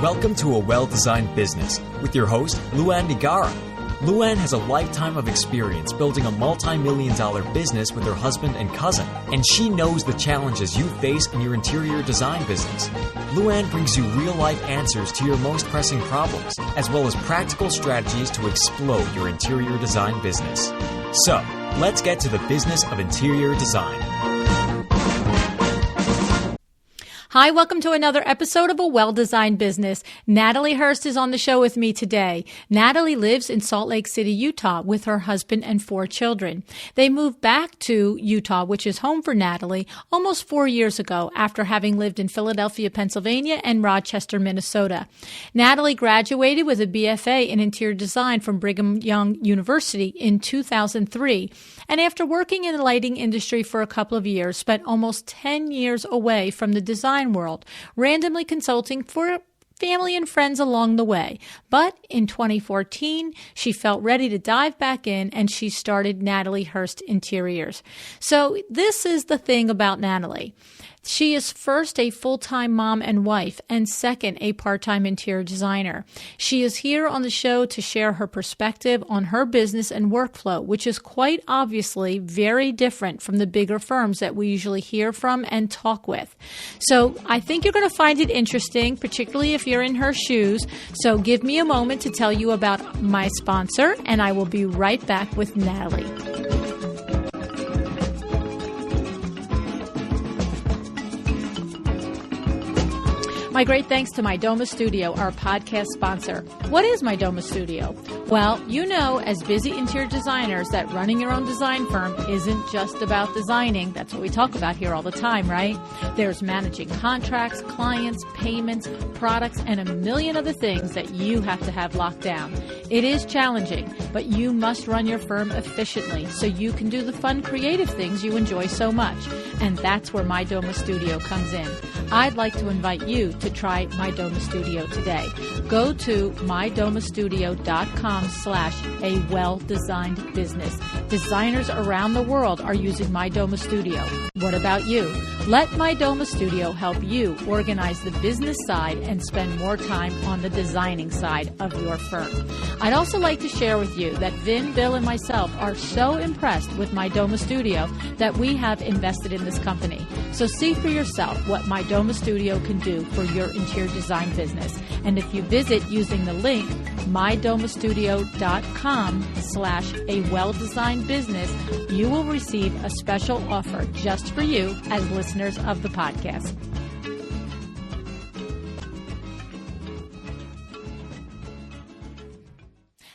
Welcome to A Well-Designed Business with your host, Luann Nigara. Luann has a lifetime of experience building a multi-million-dollar business with her husband and cousin, and she knows the challenges you face in your interior design business. Luann brings you real-life answers to your most pressing problems, as well as practical strategies to explode your interior design business. So, let's get to the business of interior design. Hi, welcome to another episode of A Well-Designed Business. Natalie Hurst is on the show with me today. Natalie lives in Salt Lake City, Utah, with her husband and 4 children. They moved back to Utah, which is home for Natalie, almost 4 years ago after having lived in Philadelphia, Pennsylvania and Rochester, Minnesota. Natalie graduated with a B.Sa. in interior design from Brigham Young University in 2003, and after working in the lighting industry for a couple of years, spent almost 10 years away from the design world, randomly consulting for family and friends along the way. But in 2014, she felt ready to dive back in, and she started Natalie Hurst Interiors. So this is the thing about Natalie. She is first a full-time mom and wife, and second, a part-time interior designer. She is here on the show to share her perspective on her business and workflow, which is quite obviously very different from the bigger firms that we usually hear from and talk with. So I think you're going to find it interesting, particularly if you're in her shoes. So give me a moment to tell you about my sponsor, and I will be right back with Natalie. My great thanks to My Doma Studio, our podcast sponsor. What is My Doma Studio? Well, you know, as busy interior designers, that running your own design firm isn't just about designing. That's what we talk about here all the time, right? There's managing contracts, clients, payments, products, and a million other things that you have to have locked down. It is challenging, but you must run your firm efficiently so you can do the fun, creative things you enjoy so much. And that's where My Doma Studio comes in. I'd like to invite you to try My Doma Studio today. Go to mydomastudio.com/a-well-designed-business. Designers around the world are using My Doma Studio. What about you? Let My Doma Studio help you organize the business side and spend more time on the designing side of your firm. I'd also like to share with you that Vin, Bill, and myself are so impressed with My Doma Studio that we have invested in this company. So see for yourself what My Doma Studio can do for your interior design business. And if you visit using the link mydomastudio.com/a-well-designed-business, you will receive a special offer just for you as listeners of the podcast.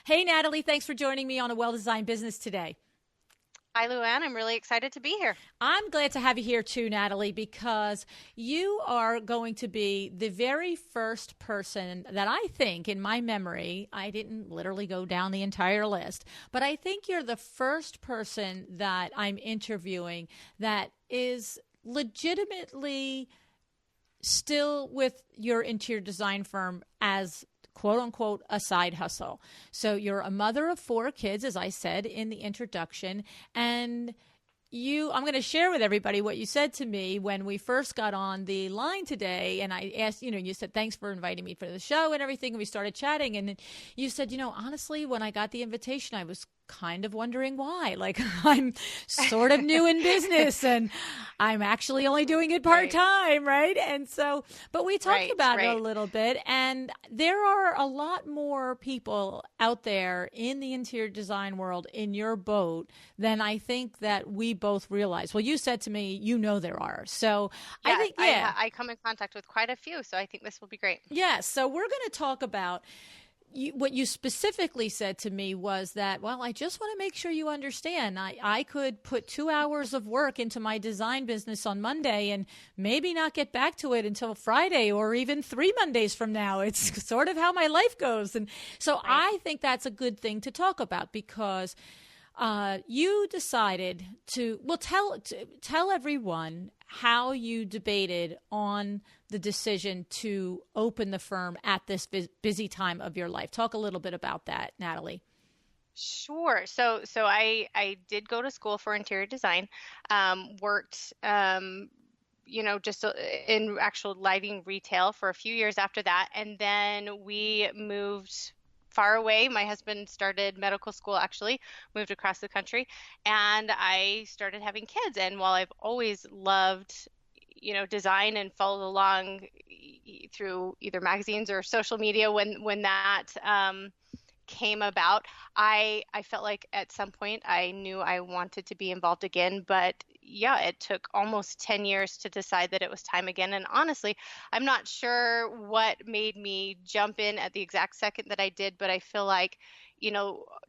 Hey, Natalie, thanks for joining me on A Well-Designed Business today. Hi, Luann. I'm really excited to be here. I'm glad to have you here too, Natalie, because you are going to be the very first person that I think, in my memory, I didn't literally go down the entire list, but I think you're the first person that I'm interviewing that is legitimately still with your interior design firm as quote unquote, a side hustle. So you're a mother of 4 kids, as I said in the introduction, and I'm going to share with everybody what you said to me when we first got on the line today. And I asked, you said, thanks for inviting me for the show and everything. And we started chatting. And you said, honestly, when I got the invitation, I was kind of wondering why. Like, I'm sort of new in business and I'm actually only doing it part-time, right? And so, but we talked about it a little bit, and there are a lot more people out there in the interior design world in your boat than I think that we both realize. Well, you said to me, there are. So I think, I come in contact with quite a few, so I think this will be great. Yes. So we're going to talk about what you specifically said to me was that, well, I just want to make sure you understand. I could put 2 hours of work into my design business on Monday and maybe not get back to it until Friday or even 3 Mondays from now. It's sort of how my life goes. And so I think that's a good thing to talk about because you decided to, tell everyone how you debated on the decision to open the firm at this busy time of your life. Talk a little bit about that, Natalie. Sure. So I did go to school for interior design, worked just in actual lighting retail for a few years after that. And then we moved far away. My husband started medical school, actually, moved across the country, and I started having kids. And while I've always loved, design and followed along through either magazines or social media when that came about, I felt like at some point I knew I wanted to be involved again. But yeah, it took almost 10 years to decide that it was time again. And honestly, I'm not sure what made me jump in at the exact second that I did, but I feel like,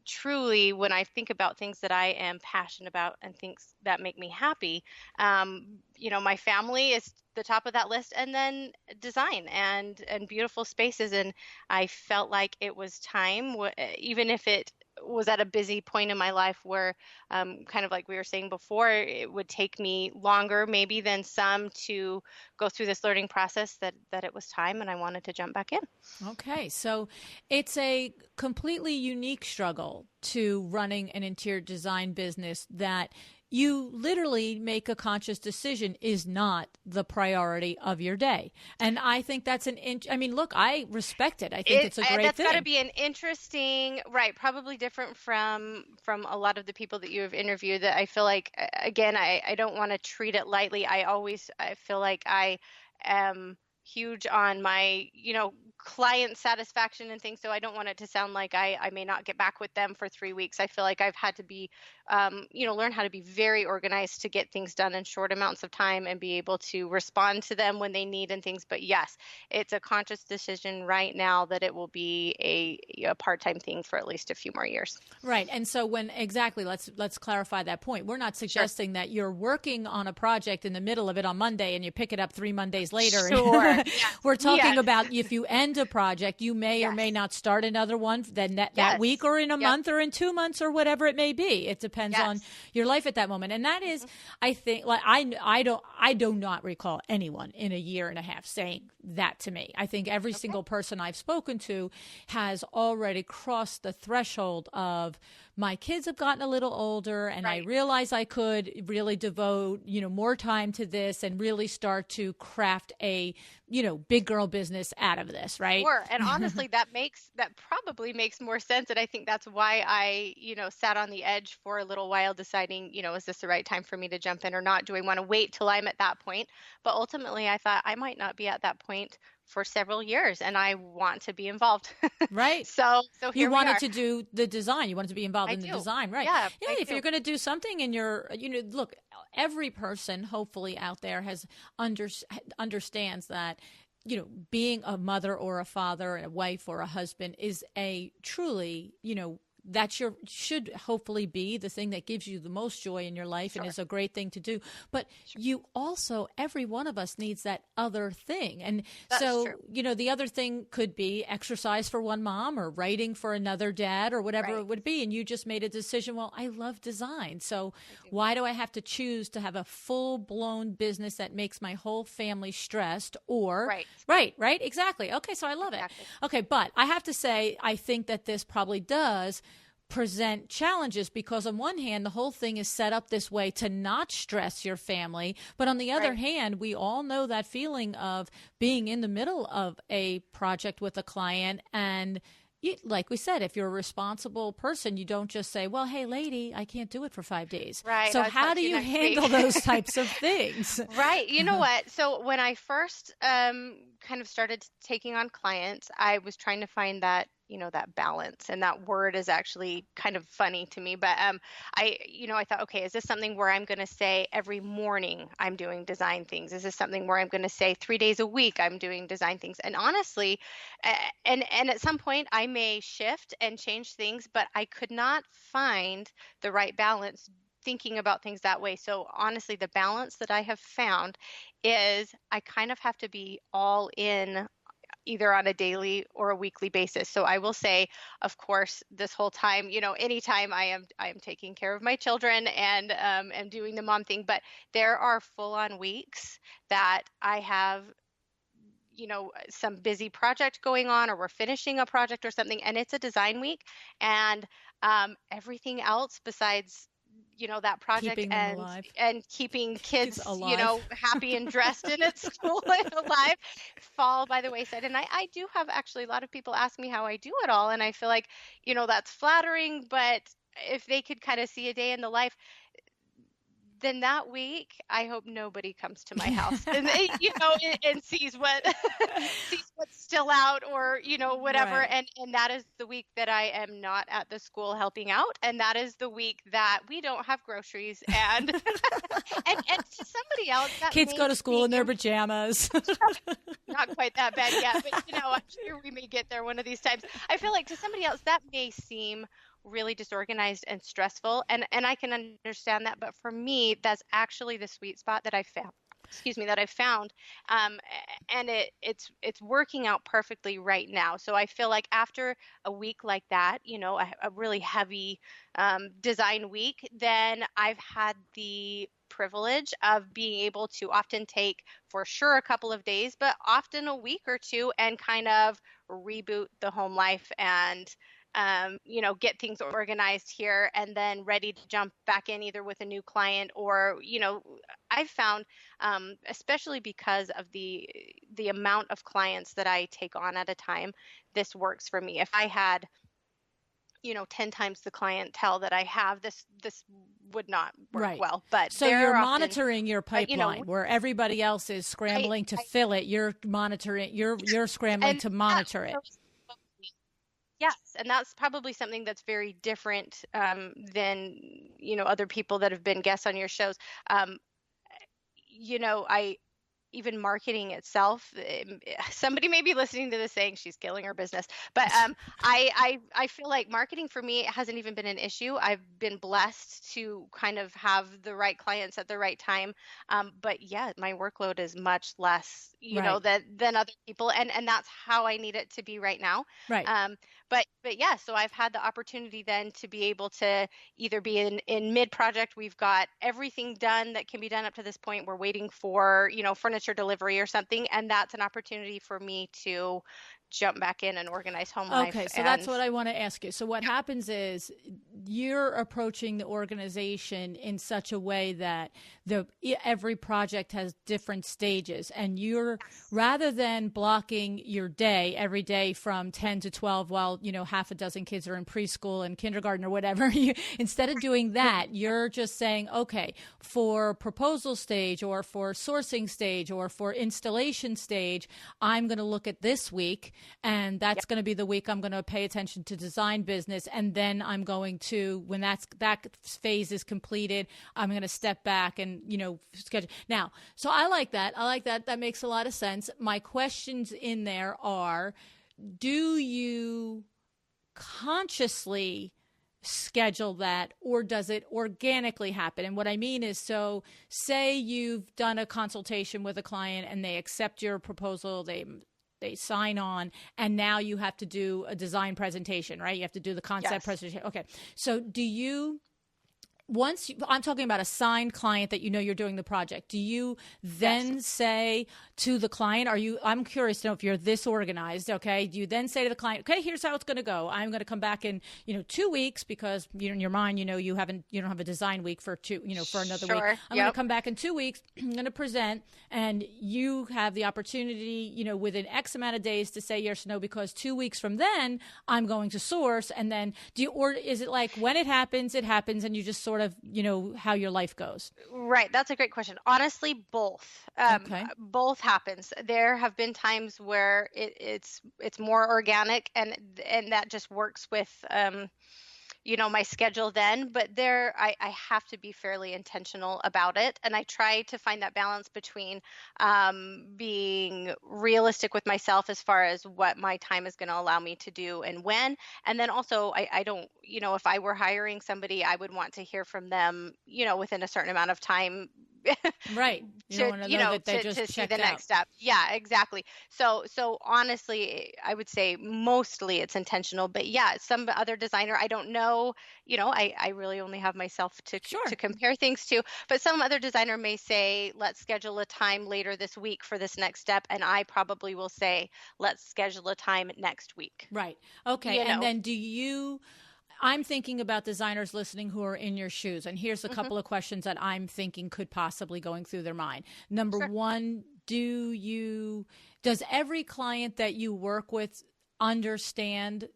truly when I think about things that I am passionate about and things that make me happy, my family is the top of that list, and then design and beautiful spaces. And I felt like it was time, even if it was at a busy point in my life where, kind of like we were saying before, it would take me longer maybe than some to go through this learning process, that it was time and I wanted to jump back in. Okay, so it's a completely unique struggle to running an interior design business that you literally make a conscious decision is not the priority of your day. And I think that's look, I respect it. I think it's a great that's thing. got to be an interesting, right, probably different from a lot of the people that you have interviewed, that I feel like, again, I don't want to treat it lightly. I feel like I am huge on my, client satisfaction and things. So I don't want it to sound like I may not get back with them for 3 weeks. I feel like I've had to be, learn how to be very organized to get things done in short amounts of time and be able to respond to them when they need and things. But yes, it's a conscious decision right now that it will be a part-time thing for at least a few more years. Right. And so let's clarify that point. We're not suggesting that you're working on a project in the middle of it on Monday and you pick it up 3 Mondays later. Sure. We're talking about if you end a project, you may or may not start another one that week or in a month or in 2 months or whatever it may be. It depends on your life at that moment. And that is, I think, like I do not recall anyone in a year and a half saying that to me. I think every single person I've spoken to has already crossed the threshold of, my kids have gotten a little older and I realize I could really devote, more time to this and really start to craft a, big girl business out of this, right? Sure. And honestly, that probably makes more sense. And I think that's why I, sat on the edge for a little while deciding, is this the right time for me to jump in or not? Do I want to wait till I'm at that point? But ultimately, I thought I might not be at that point for several years and I want to be involved. Right. So here you we wanted are. to do the design. You wanted to be involved in the design, right? Yeah. If you're going to do something in your, look, every person hopefully out there has understands that, being a mother or a father, a wife or a husband is a truly, that should hopefully be the thing that gives you the most joy in your life and is a great thing to do. But you also, every one of us needs that other thing. And That's so, true. The other thing could be exercise for one mom or writing for another dad or whatever it would be. And you just made a decision, well, I love design. So why do I have to choose to have a full-blown business that makes my whole family stressed or right, exactly. Okay, so I love it. Okay, but I have to say, I think that this probably does present challenges because on one hand, the whole thing is set up this way to not stress your family. But on the other hand, we all know that feeling of being in the middle of a project with a client. And like we said, if you're a responsible person, you don't just say, well, hey, lady, I can't do it for 5 days. Right. So how do you handle those types of things? Right. You know what? So when I first kind of started taking on clients, I was trying to find that, that balance. And that word is actually kind of funny to me. But I thought, okay, is this something where I'm going to say every morning I'm doing design things? Is this something where I'm going to say 3 days a week I'm doing design things? And honestly, and at some point I may shift and change things, but I could not find the right balance thinking about things that way. So honestly, the balance that I have found is I kind of have to be all in either on a daily or a weekly basis. So I will say, of course, this whole time, anytime I am taking care of my children and am doing the mom thing, but there are full-on weeks that I have some busy project going on, or we're finishing a project or something, and it's a design week, and everything else besides that project Keeping them alive. and keeping kids, alive. happy and dressed and at school and alive fall by the wayside. And I do have actually a lot of people ask me how I do it all. And I feel like, that's flattering, but if they could kind of see a day in the life, then that week, I hope nobody comes to my house and and sees what's still out or, whatever. Right. And that is the week that I am not at the school helping out. And that is the week that we don't have groceries and, and to somebody else, that kids go to school in their pajamas. Not quite that bad yet, but I'm sure we may get there one of these times. I feel like to somebody else, that may seem really disorganized and stressful, and I can understand that, but for me, that's actually the sweet spot that I found. And it's working out perfectly right now. So I feel like after a week like that, a really heavy design week, then I've had the privilege of being able to often take for sure a couple of days, but often a week or two, and kind of reboot the home life and get things organized here and then ready to jump back in either with a new client or, I've found, especially because of the amount of clients that I take on at a time, this works for me. If I had, 10 times the clientele that I have, this would not work well. But so you're monitoring your pipeline where everybody else is scrambling to fill it. You're monitoring, you're scrambling to monitor it. Yes, and that's probably something that's very different than, other people that have been guests on your shows. Even marketing itself, somebody may be listening to this saying she's killing her business, but I feel like marketing for me, it hasn't even been an issue. I've been blessed to kind of have the right clients at the right time. But yeah, my workload is much less, than other people. And that's how I need it to be right now. Right. But yeah, so I've had the opportunity then to be able to either be in mid-project. We've got everything done that can be done up to this point. We're waiting for, furniture delivery or something. And that's an opportunity for me to jump back in and organize home life. Okay, so that's what I want to ask you. So what happens is you're approaching the organization in such a way that every project has different stages, and you're, rather than blocking your day every day from 10 to 12 while, half a dozen kids are in preschool and kindergarten or whatever, instead of doing that, you're just saying, okay, for proposal stage or for sourcing stage or for installation stage, I'm going to look at this week. And that's going to be the week I'm going to pay attention to design business. And then I'm going to, when that phase is completed, I'm going to step back and, schedule. Now, so I like that. That makes a lot of sense. My questions in there are, do you consciously schedule that, or does it organically happen? And what I mean is, so say you've done a consultation with a client and they accept your proposal, they sign on, and now you have to do a design presentation, right? You have to do the concept presentation. Okay. So I'm talking about a signed client that you're doing the project. Do you then say to the client, I'm curious to know if you're this organized, okay? Do you then say to the client, okay, here's how it's going to go. I'm going to come back in, 2 weeks, because in your mind, you don't have a design week for for another week. I'm going to come back in 2 weeks. I'm going to present, and you have the opportunity, within X amount of days to say yes or no, because 2 weeks from then I'm going to source. And then or is it like when it happens, and you just sort of, how your life goes? Right. That's a great question. Honestly, both. Both happens. There have been times where it's more organic, and that just works with my schedule then, but I have to be fairly intentional about it. And I try to find that balance between being realistic with myself as far as what my time is going to allow me to do and when. And then also I don't, if I were hiring somebody, I would want to hear from them, within a certain amount of time. Right. You don't want to know that they just to see the next step. Yeah, exactly. So honestly, I would say mostly it's intentional, but yeah, some other designer, I don't know, I really only have myself to compare things to, but some other designer may say, let's schedule a time later this week for this next step. And I probably will say, let's schedule a time next week. Right. Okay. And then do you, I'm thinking about designers listening who are in your shoes. And here's a couple of questions that I'm thinking could possibly going through their mind. Number one, does every client that you work with understand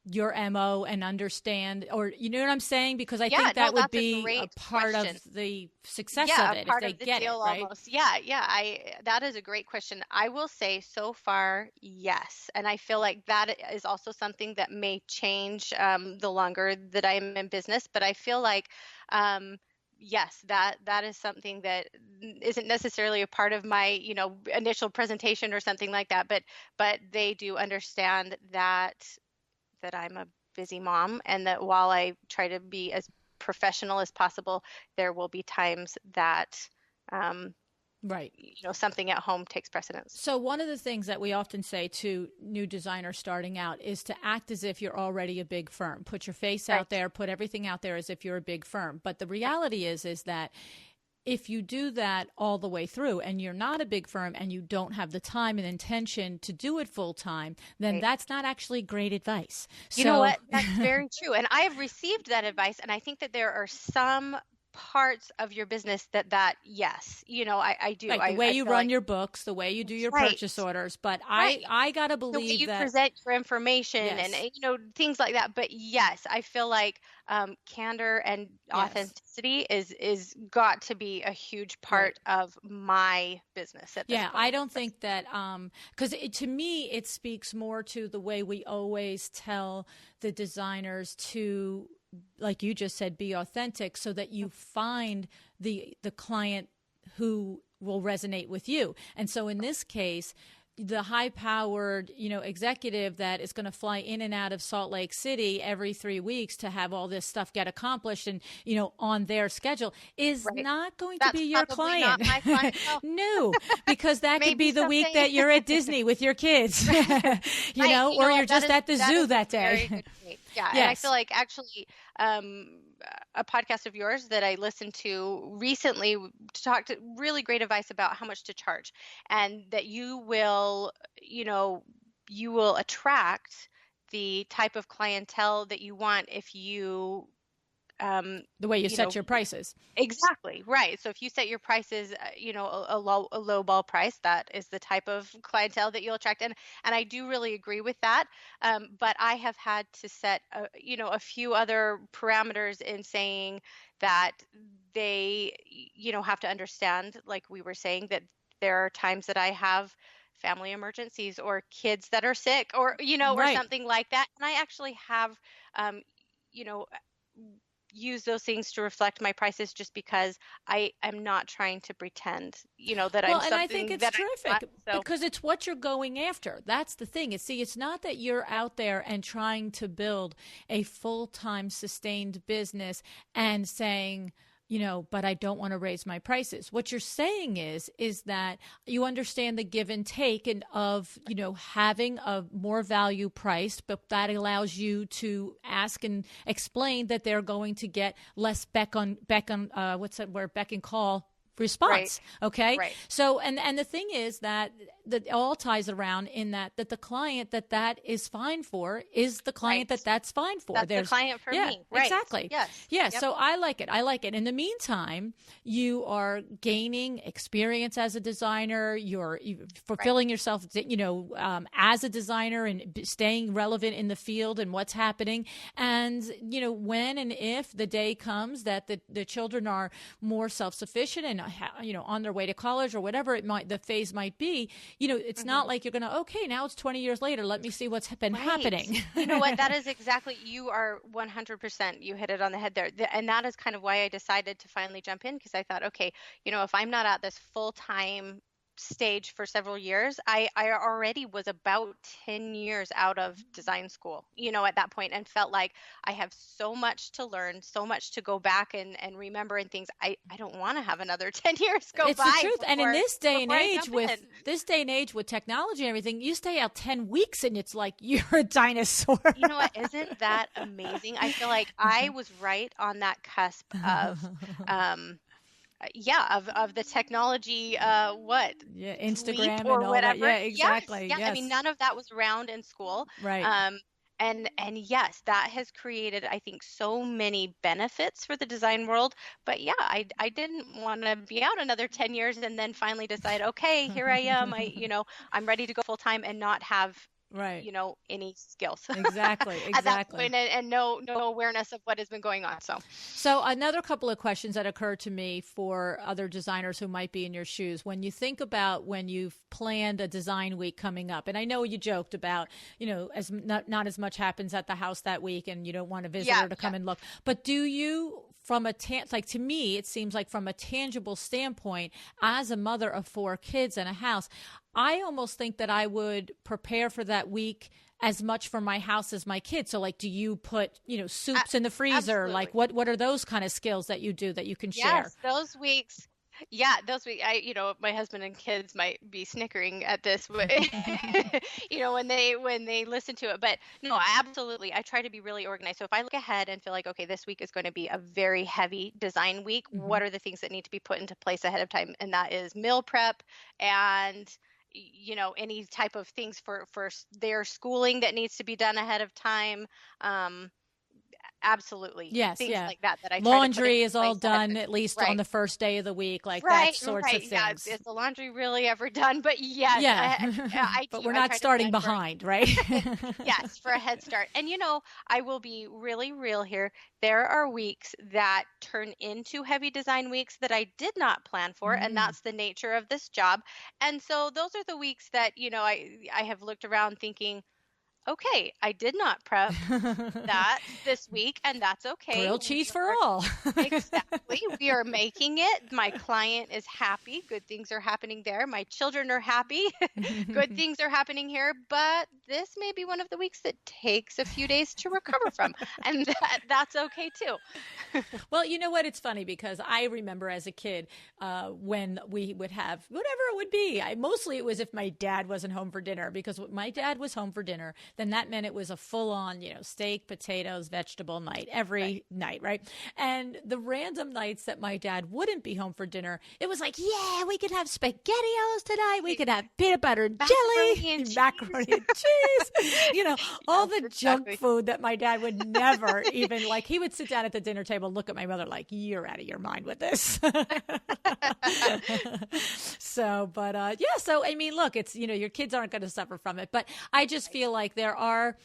your MO and understand, or you know what I'm saying? Because I think that would be a part of the success of it if they get it, right? Almost. Yeah. That is a great question. I will say so far, yes. And I feel like that is also something that may change the longer that I'm in business. But I feel like, yes, that is something that isn't necessarily a part of my, initial presentation or something like that. But they do understand that I'm a busy mom, and that while I try to be as professional as possible, there will be times that right, something at home takes precedence. So one of the things that we often say to new designers starting out is to act as if you're already a big firm. Put your face out there, put everything out there as if you're a big firm. But the reality is that if you do that all the way through and you're not a big firm and you don't have the time and intention to do it full time, then that's not actually great advice. You know what? That's very true. And I have received that advice. And I think that there are some parts of your business that yes, I do. Like the way you run your books, the way you do your purchase orders. But I got to believe the way you that present your information and, things like that. But yes, I feel like candor and authenticity is got to be a huge part of my business at this point. I don't think that, because to me, it speaks more to the way we always tell the designers to, like you just said, be authentic so that you find the client who will resonate with you. And so in this case, the high-powered, executive that is going to fly in and out of Salt Lake City every 3 weeks to have all this stuff get accomplished and, on their schedule is not going to be your client. Not my client. No, because that could be the week that you're at Disney with your kids, or you're just at the zoo that day. Yeah, and I feel like actually a podcast of yours that I listened to recently talked really great advice about how much to charge, and that you will attract the type of clientele that you want if you the way you set your prices. Exactly. Right. So if you set your prices, a low ball price, that is the type of clientele that you'll attract. And I do really agree with that. But I have had to set, a few other parameters in saying that they, have to understand, like we were saying, that there are times that I have family emergencies or kids that are sick or, or something like that. And I actually have, use those things to reflect my prices just because I'm not trying to pretend, that I'm something. And I think it's terrific because it's what you're going after. That's the thing. It's not that you're out there and trying to build a full-time sustained business and saying, but I don't want to raise my prices. What you're saying is that you understand the give and take and of, having a more value price, but that allows you to ask and explain that they're going to get less beck and call response. Right. Okay. Right. So, and the thing is that all ties around in that the client that is fine for is the client that's fine for. That's the client for me. Right. Exactly. Yes. Yeah. Yep. So I like it. In the meantime, you are gaining experience as a designer. You're fulfilling yourself, as a designer and staying relevant in the field and what's happening. And, when and if the day comes that the children are more self-sufficient and on their way to college or whatever the phase might be, it's not like you're going to, okay, now it's 20 years later. Let me see what's been happening. You know what? That is exactly, you are 100%, you hit it on the head there. And that is kind of why I decided to finally jump in, because I thought, okay, if I'm not at this full-time stage for several years, I already was about 10 years out of design school, at that point, and felt like I have so much to learn, so much to go back and remember and things. I don't want to have another 10 years go by. It's the truth. And in this day and age with technology and everything, you stay out 10 weeks and it's like you're a dinosaur. You know what? Isn't that amazing? I feel like I was right on that cusp of of the technology, Instagram or and all whatever. that. Yeah, exactly. Yes. I mean, none of that was around in school. Right. And yes, that has created, I think, so many benefits for the design world. But yeah, I didn't want to be out another 10 years and then finally decide, okay, here I am. I'm ready to go full time and not have, Right. any skills Exactly. at that Exactly. point, and no awareness of what has been going on. So another couple of questions that occur to me for other designers who might be in your shoes. When you think about when you've planned a design week coming up, and I know you joked about, as not as much happens at the house that week and you don't want a visitor to come and look, but do you, from like to me, it seems like from a tangible standpoint, as a mother of 4 kids and a house, I almost think that I would prepare for that week as much for my house as my kids. So like, do you put, soups in the freezer? Absolutely. Like what are those kind of skills that you do that you can share? Yes, those weeks. Yeah, those weeks. My husband and kids might be snickering at this, but when they listen to it. But no, absolutely. I try to be really organized. So if I look ahead and feel like, okay, this week is going to be a very heavy design week, what are the things that need to be put into place ahead of time? And that is meal prep and any type of things for their schooling that needs to be done ahead of time. Absolutely. Yes, things yeah. like that I laundry try to is all done at least on the first day of the week, like that sorts of things. Yeah, is the laundry really ever done? But yes, yeah. But we're not starting behind, right? Yes, for a head start. And I will be really real here. There are weeks that turn into heavy design weeks that I did not plan for, and that's the nature of this job. And so those are the weeks that I have looked around thinking, okay, I did not prep that this week, and that's okay. Grilled cheese for all. Exactly. We are making it. My client is happy. Good things are happening there. My children are happy. Good things are happening here. But this may be one of the weeks that takes a few days to recover from, and that's okay too. Well, you know what? It's funny because I remember as a kid when we would have whatever it would be. Mostly it was if my dad wasn't home for dinner, because when my dad was home for dinner, then that meant it was a full-on, steak, potatoes, vegetable night every night, right? And the random nights that my dad wouldn't be home for dinner, it was like, yeah, we could have SpaghettiOs tonight. We could have peanut butter and jelly, macaroni and cheese, all the junk food that my dad would never even like. He would sit down at the dinner table and look at my mother like, you're out of your mind with this. So, but so I mean, look, it's, your kids aren't going to suffer from it, but I just feel like there are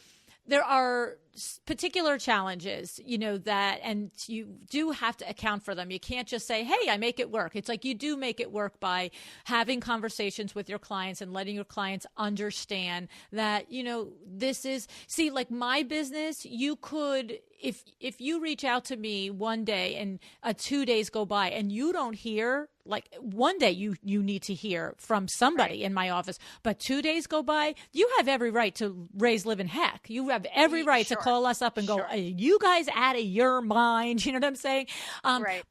particular challenges, that, and you do have to account for them. You can't just say, hey, I make it work. It's like you do make it work by having conversations with your clients and letting your clients understand that, this is, see, like my business, you could, if you reach out to me one day and 2 days go by and you don't hear, like one day you need to hear from somebody in my office, but 2 days go by, you have every right to raise living heck. You have every right to call us up and go, are you guys out of your mind? You know what I'm saying?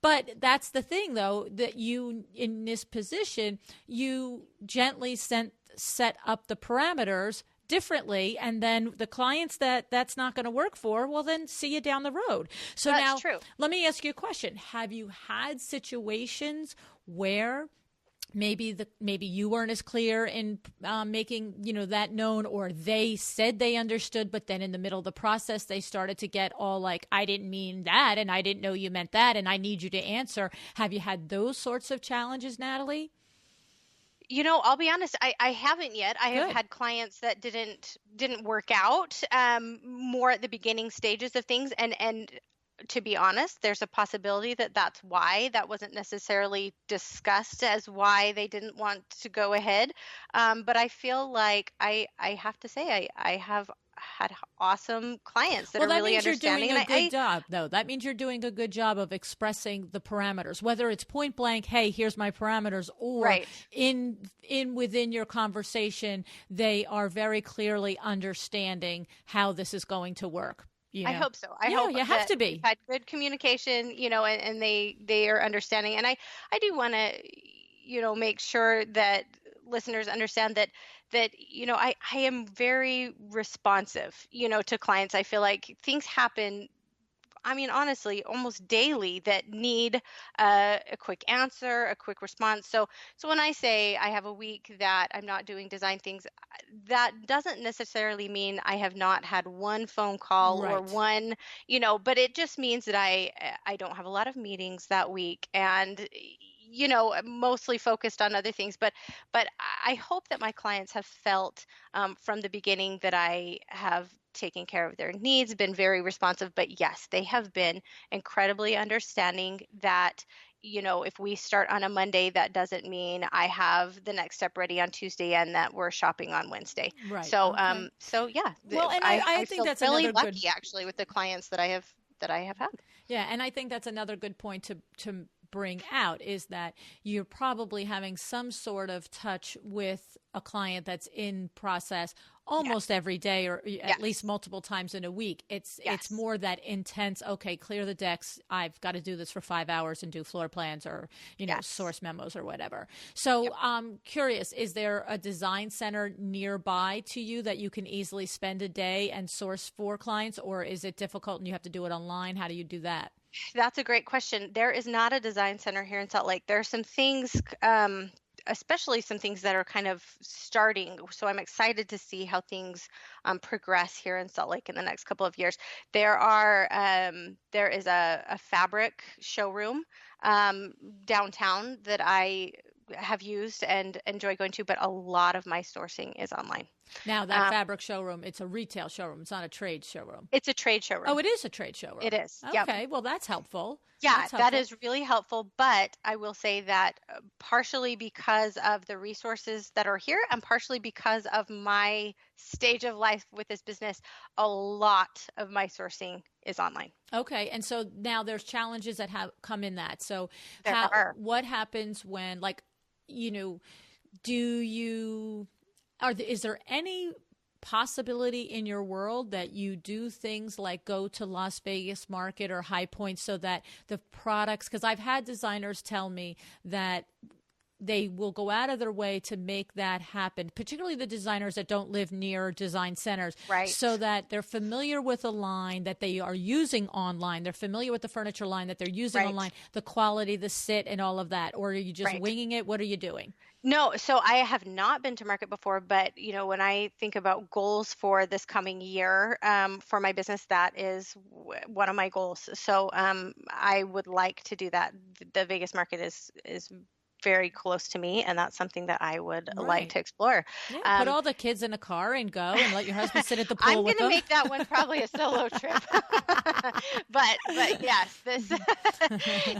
But that's the thing though, that you, in this position, you gently set up the parameters differently, and then the clients that's not going to work for, well, then see you down the road. So that's now, let me ask you a question. Have you had situations where maybe you weren't as clear in making that known, or they said they understood, but then in the middle of the process they started to get all like, I didn't mean that, and I didn't know you meant that, and I need you to answer? Have you had those sorts of challenges, Natalie? I'll be honest, I haven't yet. I have had clients that didn't work out, more at the beginning stages of things. And to be honest, there's a possibility that that's why that wasn't necessarily discussed as why they didn't want to go ahead. But I feel like I have to say, I have had awesome clients that are really understanding. Well, that means you're doing a good job, though. That means you're doing a good job of expressing the parameters, whether it's point blank, hey, here's my parameters, or in within your conversation, they are very clearly understanding how this is going to work. I hope so. I hope you have to be. We've had good communication, and they are understanding. And I do want to, make sure that listeners understand that I am very responsive, to clients. I feel like things happen I mean, honestly, almost daily that need a quick answer, a quick response. So when I say I have a week that I'm not doing design things, that doesn't necessarily mean I have not had one phone call or Right. one, but it just means that I don't have a lot of meetings that week, and mostly focused on other things. But I hope that my clients have felt from the beginning that I have taken care of their needs, been very responsive. But yes, they have been incredibly understanding that, if we start on a Monday, that doesn't mean I have the next step ready on Tuesday and that we're shopping on Wednesday. Right. So, Okay. so yeah, Well, and I I think feel that's really another good. lucky actually with the clients that I have had. Yeah, and I think that's another good point to bring out is that you're probably having some sort of touch with a client that's in process almost every day, or at least multiple times in a week. It's more that intense, okay, clear the decks. I've got to do this for 5 hours and do floor plans or, source memos or whatever. So I'm curious, is there a design center nearby to you that you can easily spend a day and source for clients, or is it difficult and you have to do it online? How do you do that? That's a great question. There is not a design center here in Salt Lake. There are some things, especially some things that are kind of starting. So I'm excited to see how things progress here in Salt Lake in the next couple of years. There is a fabric showroom downtown that I have used and enjoy going to, but a lot of my sourcing is online. Now, that fabric showroom, it's a retail showroom. It's not a trade showroom. It's a trade showroom. Oh, it is a trade showroom. It is. Okay, Yep. well, that's helpful. Yeah, That's that helpful. is really helpful. But I will say that partially because of the resources that are here and partially because of my stage of life with this business, a lot of my sourcing is online. Okay, and so now there's challenges that have come in that. So what happens when, like, is there any possibility in your world that you do things like go to Las Vegas market or High Point so that the products, because I've had designers tell me that they will go out of their way to make that happen, particularly the designers that don't live near design centers, right? So that they're familiar with a line that they are using online. They're familiar with the furniture line that they're using online, the quality, the sit, and all of that. Or are you just winging it? What are you doing? No, so I have not been to market before, but when I think about goals for this coming year for my business, that is one of my goals. So I would like to do that. The Vegas market is very close to me, and that's something that I would like to explore. Yeah, put all the kids in a car and go, and let your husband sit at the pool with them. I'm going to make that one probably a solo trip. but yes,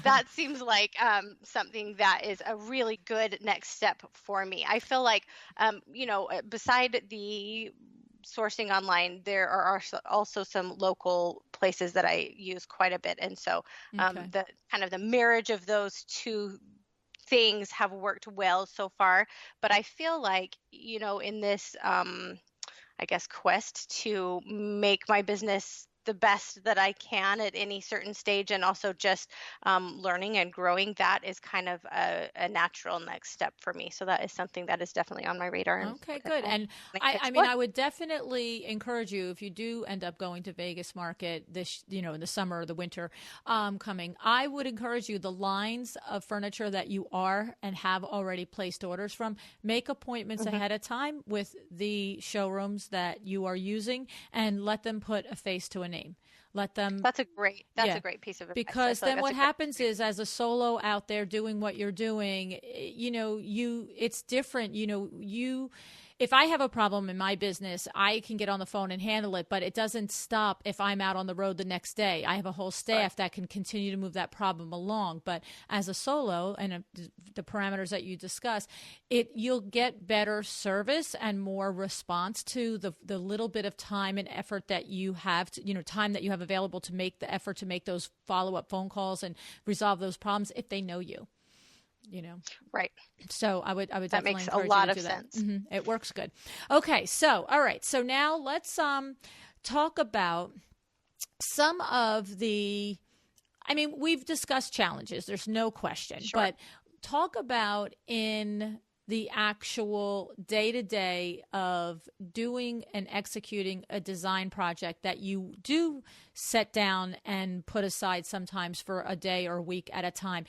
that seems like something that is a really good next step for me. I feel like, beside the sourcing online, there are also some local places that I use quite a bit, and so the kind of the marriage of those two things have worked well so far. But I feel like, in this, I guess, quest to make my business the best that I can at any certain stage, and also just learning and growing, that is kind of a natural next step for me. So that is something that is definitely on my radar. Okay, good. And I mean, I would definitely encourage you, if you do end up going to Vegas market this, in the summer or the winter coming, I would encourage you, the lines of furniture that you are and have already placed orders from, make appointments ahead of time with the showrooms that you are using, and let them put a face to a name. Let them. That's a great piece of advice. Because then what happens is, as a solo out there doing what you're doing, it's different. If I have a problem in my business, I can get on the phone and handle it, but it doesn't stop if I'm out on the road the next day. I have a whole staff that can continue to move that problem along. But as a solo, and the parameters that you discuss, you'll get better service and more response to the little bit of time and effort that you have, time that you have available to make the effort to make those follow-up phone calls and resolve those problems if they know you. Right. So I would that definitely makes encourage a lot you to of do that. sense. It works good. Okay. So, all right. So now let's talk about some of the, we've discussed challenges. There's no question, but talk about in the actual day-to-day of doing and executing a design project that you do set down and put aside sometimes for a day or a week at a time.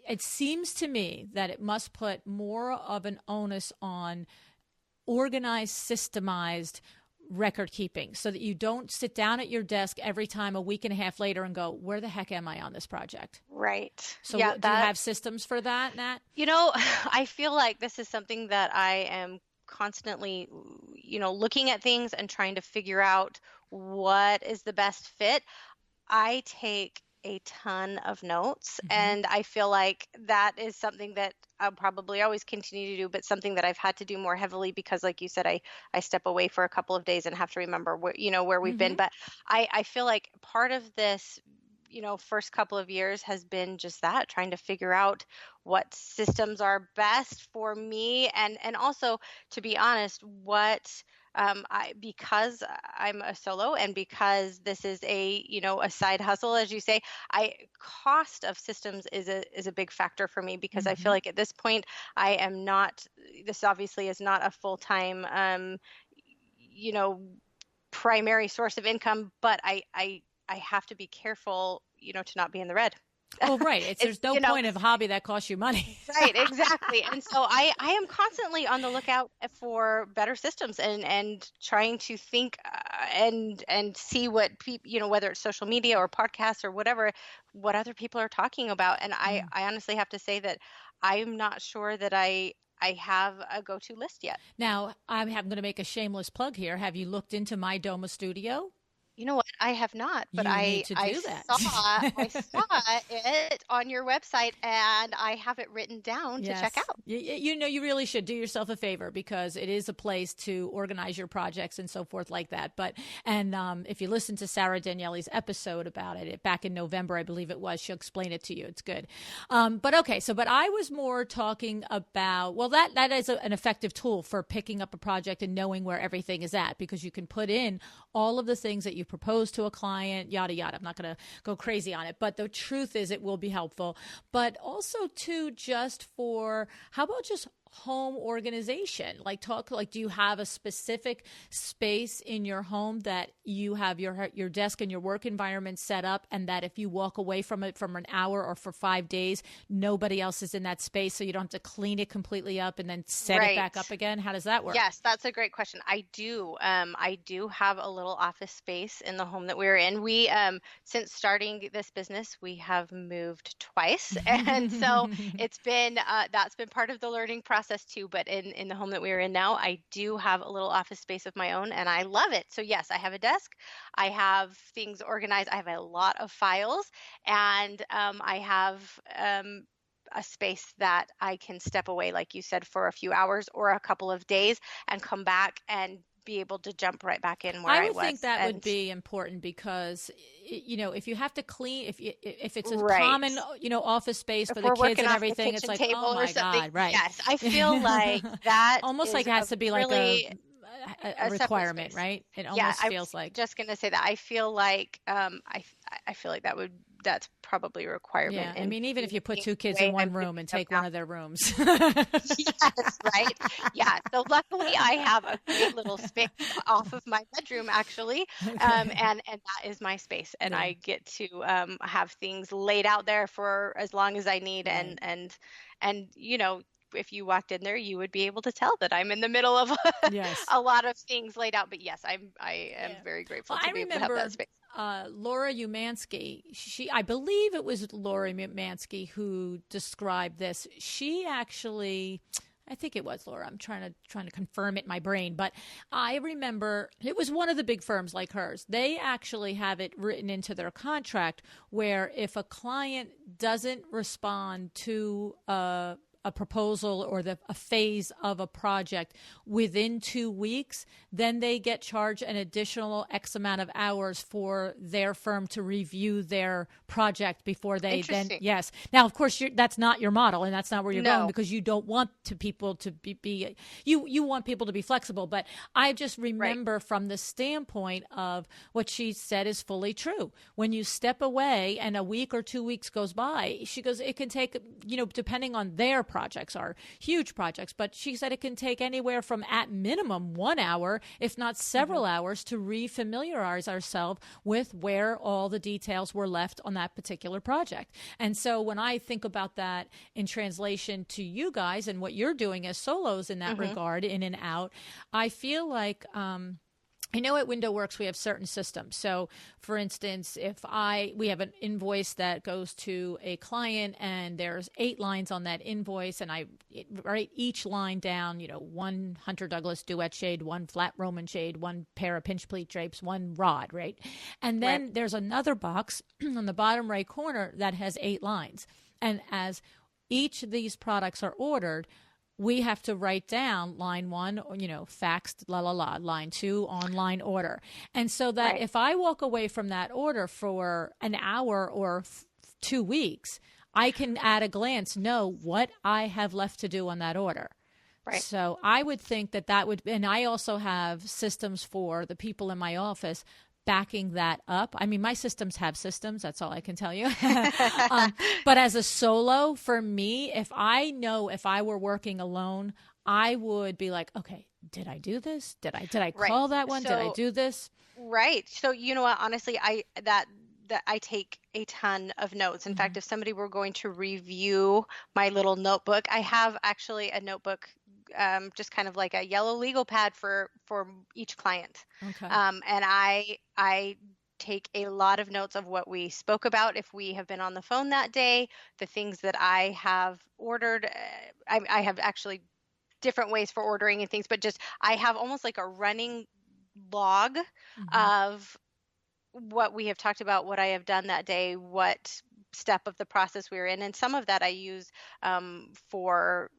It seems to me that it must put more of an onus on organized, systemized record keeping, so that you don't sit down at your desk every time a week and a half later and go, where the heck am I on this project? Right. So do you have systems for that, Nat? I feel like this is something that I am constantly, looking at things and trying to figure out what is the best fit. I take a ton of notes, and I feel like that is something that I'll probably always continue to do, but something that I've had to do more heavily because, like you said, I step away for a couple of days and have to remember where we've been. But I feel like part of this, first couple of years has been just that, trying to figure out what systems are best for me, and also, to be honest, what because I'm a solo and because this is a side hustle, as you say, cost of systems is a big factor for me, because I feel like at this point this obviously is not a full-time primary source of income, but I have to be careful to not be in the red. Well, right. There's no point of a hobby that costs you money. Right, exactly. And so I am constantly on the lookout for better systems and trying to think and see what people, whether it's social media or podcasts or whatever, what other people are talking about. And I honestly have to say that I'm not sure that I have a go-to list yet. Now, I'm going to make a shameless plug here. Have you looked into My Doma Studio? You know what? I have not, but I saw it on your website, and I have it written down to check out. You really should do yourself a favor, because it is a place to organize your projects and so forth like that. But if you listen to Sarah Danielle's episode about it back in November, I believe it was, she'll explain it to you. It's good. But I was more talking about, that is an effective tool for picking up a project and knowing where everything is at, because you can put in all of the things that you propose to a client, yada, yada. I'm not going to go crazy on it, but the truth is it will be helpful. But also too, just for, how about just home organization? Do you have a specific space in your home that you have your desk and your work environment set up, and that if you walk away from it from an hour or for 5 days, nobody else is in that space, so you don't have to clean it completely up and then set it back up again? How does that work? Yes, that's a great question. I do have a little office space in the home that we're in. We since starting this business, we have moved twice, and so it's been that's been part of the learning process too. But in the home that we're in now, I do have a little office space of my own, and I love it. So yes, I have a desk, I have things organized, I have a lot of files, and I have a space that I can step away, like you said, for a few hours or a couple of days, and come back and be able to jump right back in where I was. I would think that would be important, because if you have to clean, if it's a common office space for the kids and everything, it's like, oh my God, right? Yes, I feel like that almost like it has to be like a requirement, right? It almost feels like. Just gonna say that I feel like I feel like that's probably a requirement. Yeah, I mean, even if you put two kids in one room and take one of their rooms. Yes, right. Yeah. So luckily, I have a great little space off of my bedroom, actually, and that is my space, and I get to have things laid out there for as long as I need, and if you walked in there, you would be able to tell that I'm in the middle of a lot of things laid out. But yes, I am very grateful to be able to have that space. Laura Umansky, I believe it was Laura Umansky who described this. She actually, I think it was Laura. I'm trying to confirm it in my brain, but I remember it was one of the big firms like hers. They actually have it written into their contract where if a client doesn't respond to a proposal or a phase of a project within 2 weeks, then they get charged an additional X amount of hours for their firm to review their project before they then, yes. Now, of course, that's not your model, and that's not where you're going, because you don't want people to be you want people to be flexible. But I just remember from the standpoint of what she said is fully true. When you step away and a week or 2 weeks goes by, she goes, it can take, depending on their projects are huge projects, but she said it can take anywhere from at minimum 1 hour, if not several hours, to refamiliarize ourselves with where all the details were left on that particular project. And so when I think about that in translation to you guys and what you're doing as solos in that regard, in and out, I feel like, I know at WindowWorks we have certain systems. So, for instance, if we have an invoice that goes to a client and there's 8 lines on that invoice, and I write each line down, 1 Hunter Douglas duet shade, 1 flat Roman shade, 1 pair of pinch pleat drapes, 1 rod, right? And then there's another box on the bottom right corner that has 8 lines. And as each of these products are ordered, we have to write down line 1, faxed, line 2, online order. And so that if I walk away from that order for an hour or 2 weeks, I can at a glance know what I have left to do on that order. Right. So I would think that would, and I also have systems for the people in my office backing that up. I mean, my systems have systems. That's all I can tell you. But as a solo, for me, if I were working alone, I would be like, okay, did I do this? Did I call that one? Did I do this? Right. So you know what? Honestly, I take a ton of notes. In fact, if somebody were going to review my little notebook, I have actually a notebook, just kind of like a yellow legal pad for each client. Okay. And I take a lot of notes of what we spoke about if we have been on the phone that day, the things that I have ordered. I have actually different ways for ordering and things, but just I have almost like a running log of what we have talked about, what I have done that day, what step of the process we were in. And some of that I use for,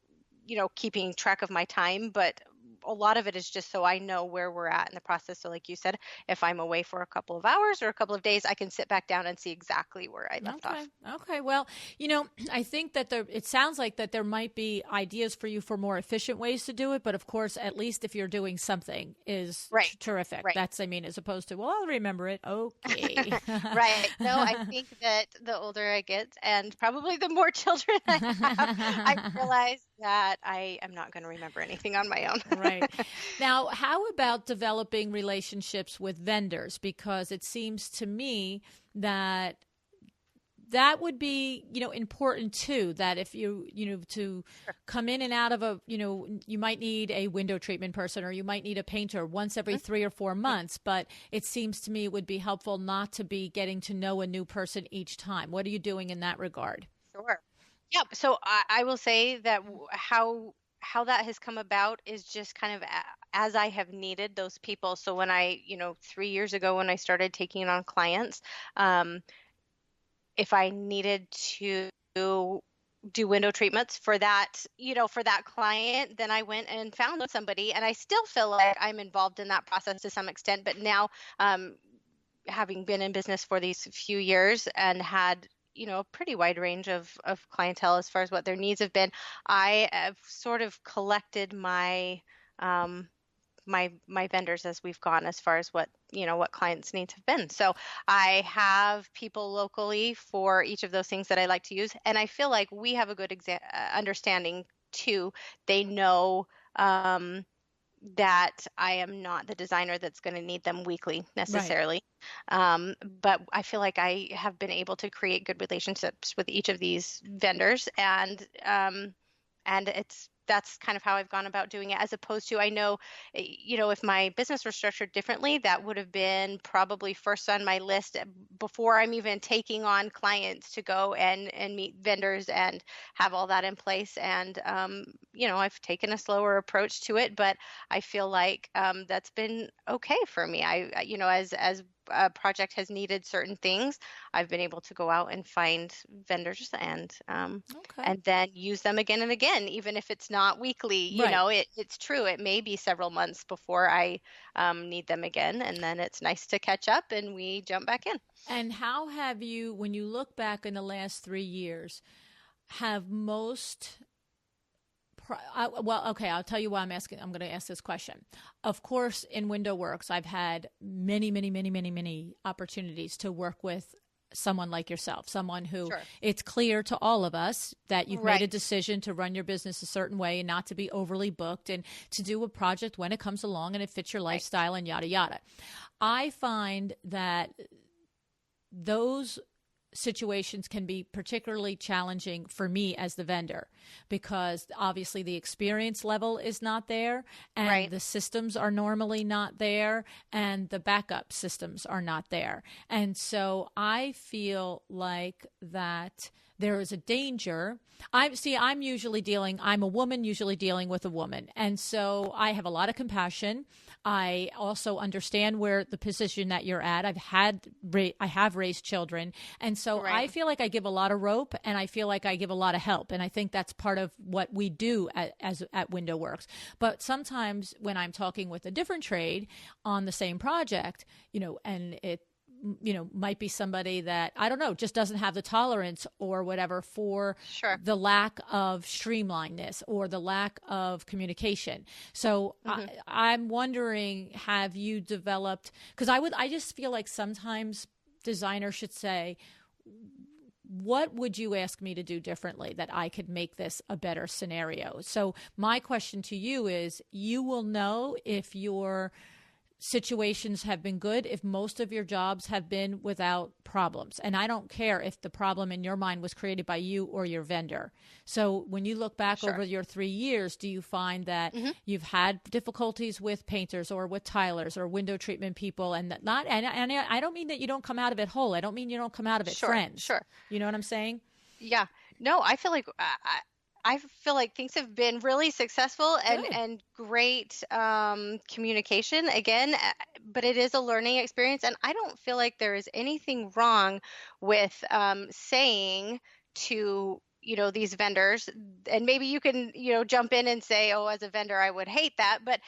keeping track of my time, but a lot of it is just so I know where we're at in the process. So like you said, if I'm away for a couple of hours or a couple of days, I can sit back down and see exactly where I left off. Okay. Well, I think that it sounds like that there might be ideas for you for more efficient ways to do it. But of course, at least if you're doing something is terrific. Right. That's, as opposed to, well, I'll remember it. Okay. Right. No, I think that the older I get and probably the more children I have, I realize that I am not going to remember anything on my own. Right. Now, how about developing relationships with vendors? Because it seems to me that would be, important too, that if to come in and out of you might need a window treatment person or you might need a painter once every 3 or 4 months, but it seems to me it would be helpful not to be getting to know a new person each time. What are you doing in that regard? Sure. Yeah. So I will say that how that has come about is just kind of as I have needed those people. So when I, 3 years ago, when I started taking on clients, if I needed to do window treatments for that, for that client, then I went and found somebody, and I still feel like I'm involved in that process to some extent. But now, having been in business for these few years and had a pretty wide range of clientele as far as what their needs have been, I have sort of collected my my vendors as we've gone as far as what clients' needs have been. So I have people locally for each of those things that I like to use, and I feel like we have a good understanding too. They know that I am not the designer that's going to need them weekly necessarily. Right. But I feel like I have been able to create good relationships with each of these vendors, and that's kind of how I've gone about doing it, as opposed to, I know, if my business were structured differently, that would have been probably first on my list before I'm even taking on clients to go and meet vendors and have all that in place. And, I've taken a slower approach to it, but I feel like that's been okay for me. As a project has needed certain things, I've been able to go out and find vendors and then use them again and again, even if it's not weekly. It's true. It may be several months before I need them again, and then it's nice to catch up and we jump back in. And how have you, when you look back in the last 3 years, have most I'll tell you why I'm going to ask this question. Of course, in WindowWorks, I've had many, many, many, many, many opportunities to work with someone like yourself, someone who Sure. it's clear to all of us that you've made a Right. decision to run your business a certain way and not to be overly booked and to do a project when it comes along and it fits your Right. lifestyle and yada, yada. I find that those situations can be particularly challenging for me as the vendor because obviously the experience level is not there and Right. the systems are normally not there and the backup systems are not there. And so I feel like that there is a danger. I'm a woman usually dealing with a woman. And so I have a lot of compassion. I also understand where the position that you're at. I have raised children. And so Right. I feel like I give a lot of rope and I feel like I give a lot of help. And I think that's part of what we do at Window Works. But sometimes when I'm talking with a different trade on the same project, and it might be somebody that, I don't know, just doesn't have the tolerance or whatever for Sure. the lack of streamlinedness or the lack of communication. So I'm wondering, have you developed, because I just feel like sometimes designers should say, what would you ask me to do differently that I could make this a better scenario? So my question to you is, you will know if your situations have been good if most of your jobs have been without problems. And I don't care if the problem in your mind was created by you or your vendor. So when you look back Sure. over your 3 years, do you find that you've had difficulties with painters or with tilers or window treatment people and that not, and I don't mean that you don't come out of it whole. I don't mean you don't come out of it Sure. friends. Sure. You know what I'm saying? Yeah. No, I feel like I feel like things have been really successful Good. and great communication again, but it is a learning experience, and I don't feel like there is anything wrong with saying to these vendors, and maybe you can jump in and say, oh, as a vendor I would hate that, but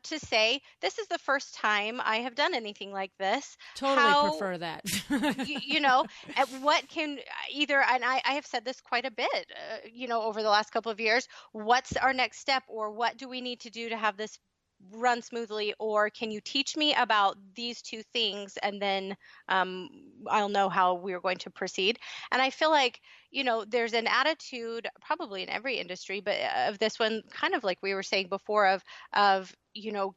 to say, this is the first time I have done anything like this. Totally How prefer that. at what can either, and I have said this quite a bit, over the last couple of years, what's our next step, or what do we need to do to have this run smoothly, or can you teach me about these two things, and then I'll know how we're going to proceed. And I feel like there's an attitude probably in every industry, but of this one, kind of like we were saying before, of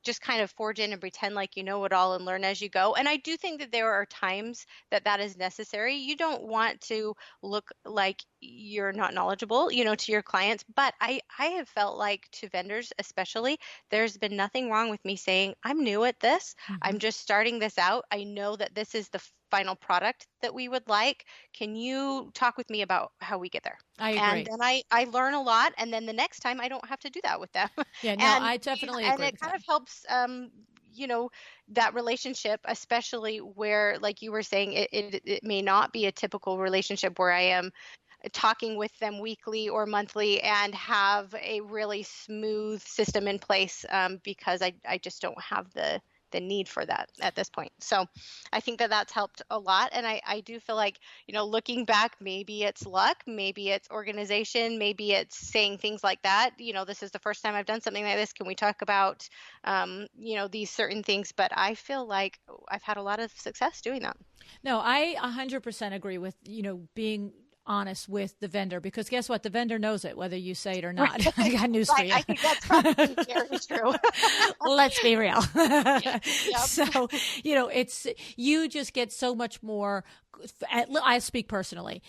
just kind of forge in and pretend like you know it all and learn as you go. And I do think that there are times that is necessary. You don't want to look like you're not knowledgeable, to your clients. But I have felt like, to vendors especially, there's been nothing wrong with me saying, I'm new at this. I'm just starting this out. I know that this is the final product that we would like. Can you talk with me about how we get there? I agree. And then I learn a lot, and then the next time I don't have to do that with them. Yeah, no, I definitely agree. And it with kind that. of helps, that relationship, especially where, like you were saying, it may not be a typical relationship where I am talking with them weekly or monthly and have a really smooth system in place, because I just don't have the need for that at this point. So I think that that's helped a lot. And I do feel like, looking back, maybe it's luck, maybe it's organization, maybe it's saying things like that. This is the first time I've done something like this. Can we talk about, these certain things? But I feel like I've had a lot of success doing that. No, I 100% agree with, being honest with the vendor, because guess what? The vendor knows it, whether you say it or not. I got news for you. I think that's probably very true. Let's be real. Yep. So, it's, you just get so much more. I speak personally.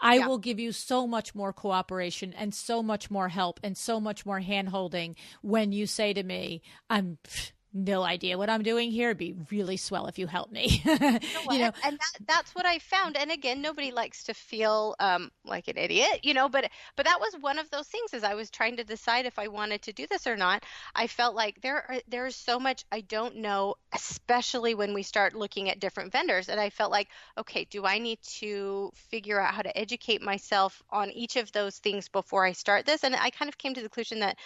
I will give you so much more cooperation and so much more help and so much more hand-holding when you say to me, I'm no idea what I'm doing here. It'd be really swell if you help me. And that's what I found. And again, nobody likes to feel like an idiot, but that was one of those things. As I was trying to decide if I wanted to do this or not, I felt like there's so much I don't know, especially when we start looking at different vendors. And I felt like, okay, do I need to figure out how to educate myself on each of those things before I start this? And I kind of came to the conclusion that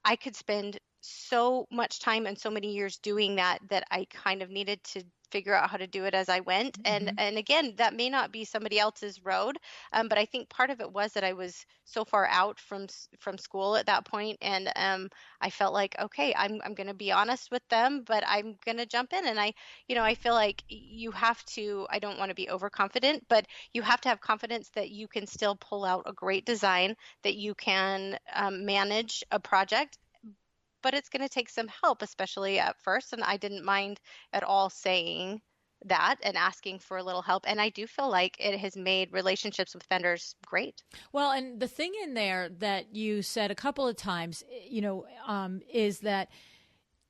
I could spend so much time and so many years doing that I kind of needed to figure out how to do it as I went. And again, that may not be somebody else's road, but I think part of it was that I was so far out from school at that point, and I felt like, okay, I'm going to be honest with them, but I'm going to jump in. And I feel like you have to. I don't want to be overconfident, but you have to have confidence that you can still pull out a great design, that you can manage a project, but it's going to take some help, especially at first. And I didn't mind at all saying that and asking for a little help. And I do feel like it has made relationships with vendors great. Well, and the thing in there that you said a couple of times, is that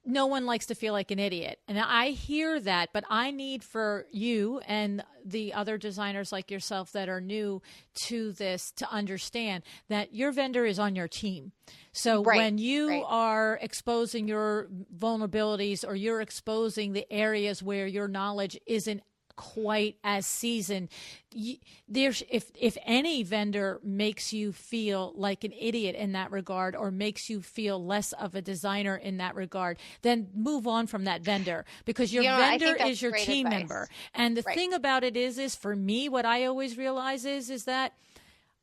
no one likes to feel like an idiot. And I hear that, but I need for you and the other designers like yourself that are new to this to understand that your vendor is on your team. So when you are exposing your vulnerabilities, or you're exposing the areas where your knowledge isn't quite as seasoned, if any vendor makes you feel like an idiot in that regard, or makes you feel less of a designer in that regard, then move on from that vendor, because your vendor is your team member. And the thing about it is for me, what I always realize is that,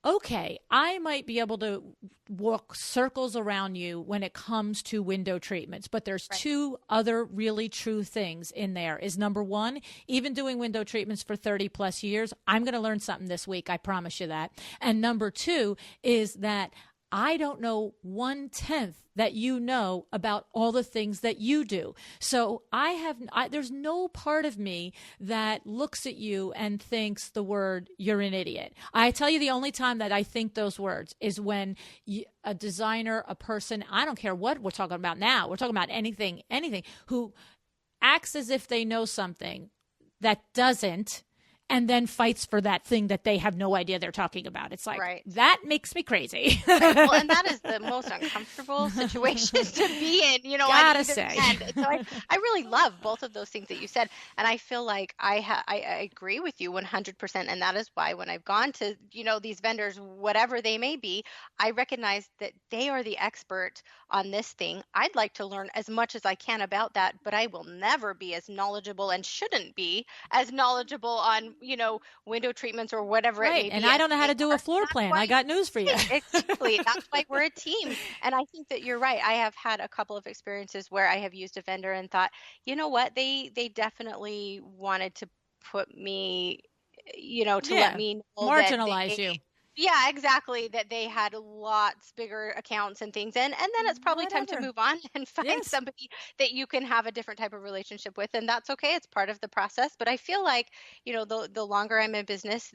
okay, I might be able to walk circles around you when it comes to window treatments, but there's two other really true things in there. Is number one, even doing window treatments for 30 plus years, I'm going to learn something this week. I promise you that. And number two is that I don't know 1/10 that you know about all the things that you do. So there's no part of me that looks at you and thinks the word, you're an idiot. I tell you, the only time that I think those words is when a designer, a person, I don't care what we're talking about now, we're talking about anything, who acts as if they know something that doesn't, and then fights for that thing that they have no idea they're talking about. It's like, that makes me crazy. Well, and that is the most uncomfortable situation to be in, Gotta say. So I really love both of those things that you said. And I feel like I agree with you 100%. And that is why when I've gone to, these vendors, whatever they may be, I recognize that they are the expert on this thing. I'd like to learn as much as I can about that, but I will never be as knowledgeable, and shouldn't be as knowledgeable on window treatments or whatever it may be. And I don't know how to do a floor plan. I got news for you. Exactly. That's why we're a team. And I think that you're right. I have had a couple of experiences where I have used a vendor and thought, you know what, they definitely wanted to put me, let me know marginalize you. Yeah, exactly. That they had lots bigger accounts and things. And then it's probably time to move on and find somebody that you can have a different type of relationship with. And that's okay. It's part of the process. But I feel like, the longer I'm in business,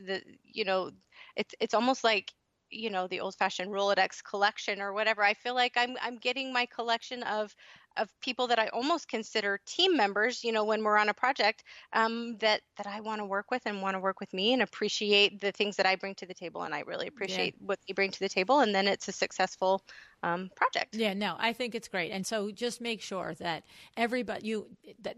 it's almost like, the old fashioned Rolodex collection or whatever. I feel like I'm getting my collection of people that I almost consider team members, when we're on a project, that I want to work with and want to work with me and appreciate the things that I bring to the table. And I really appreciate what they bring to the table. And then it's a successful project. Yeah, no, I think it's great. And so just make sure that everybody,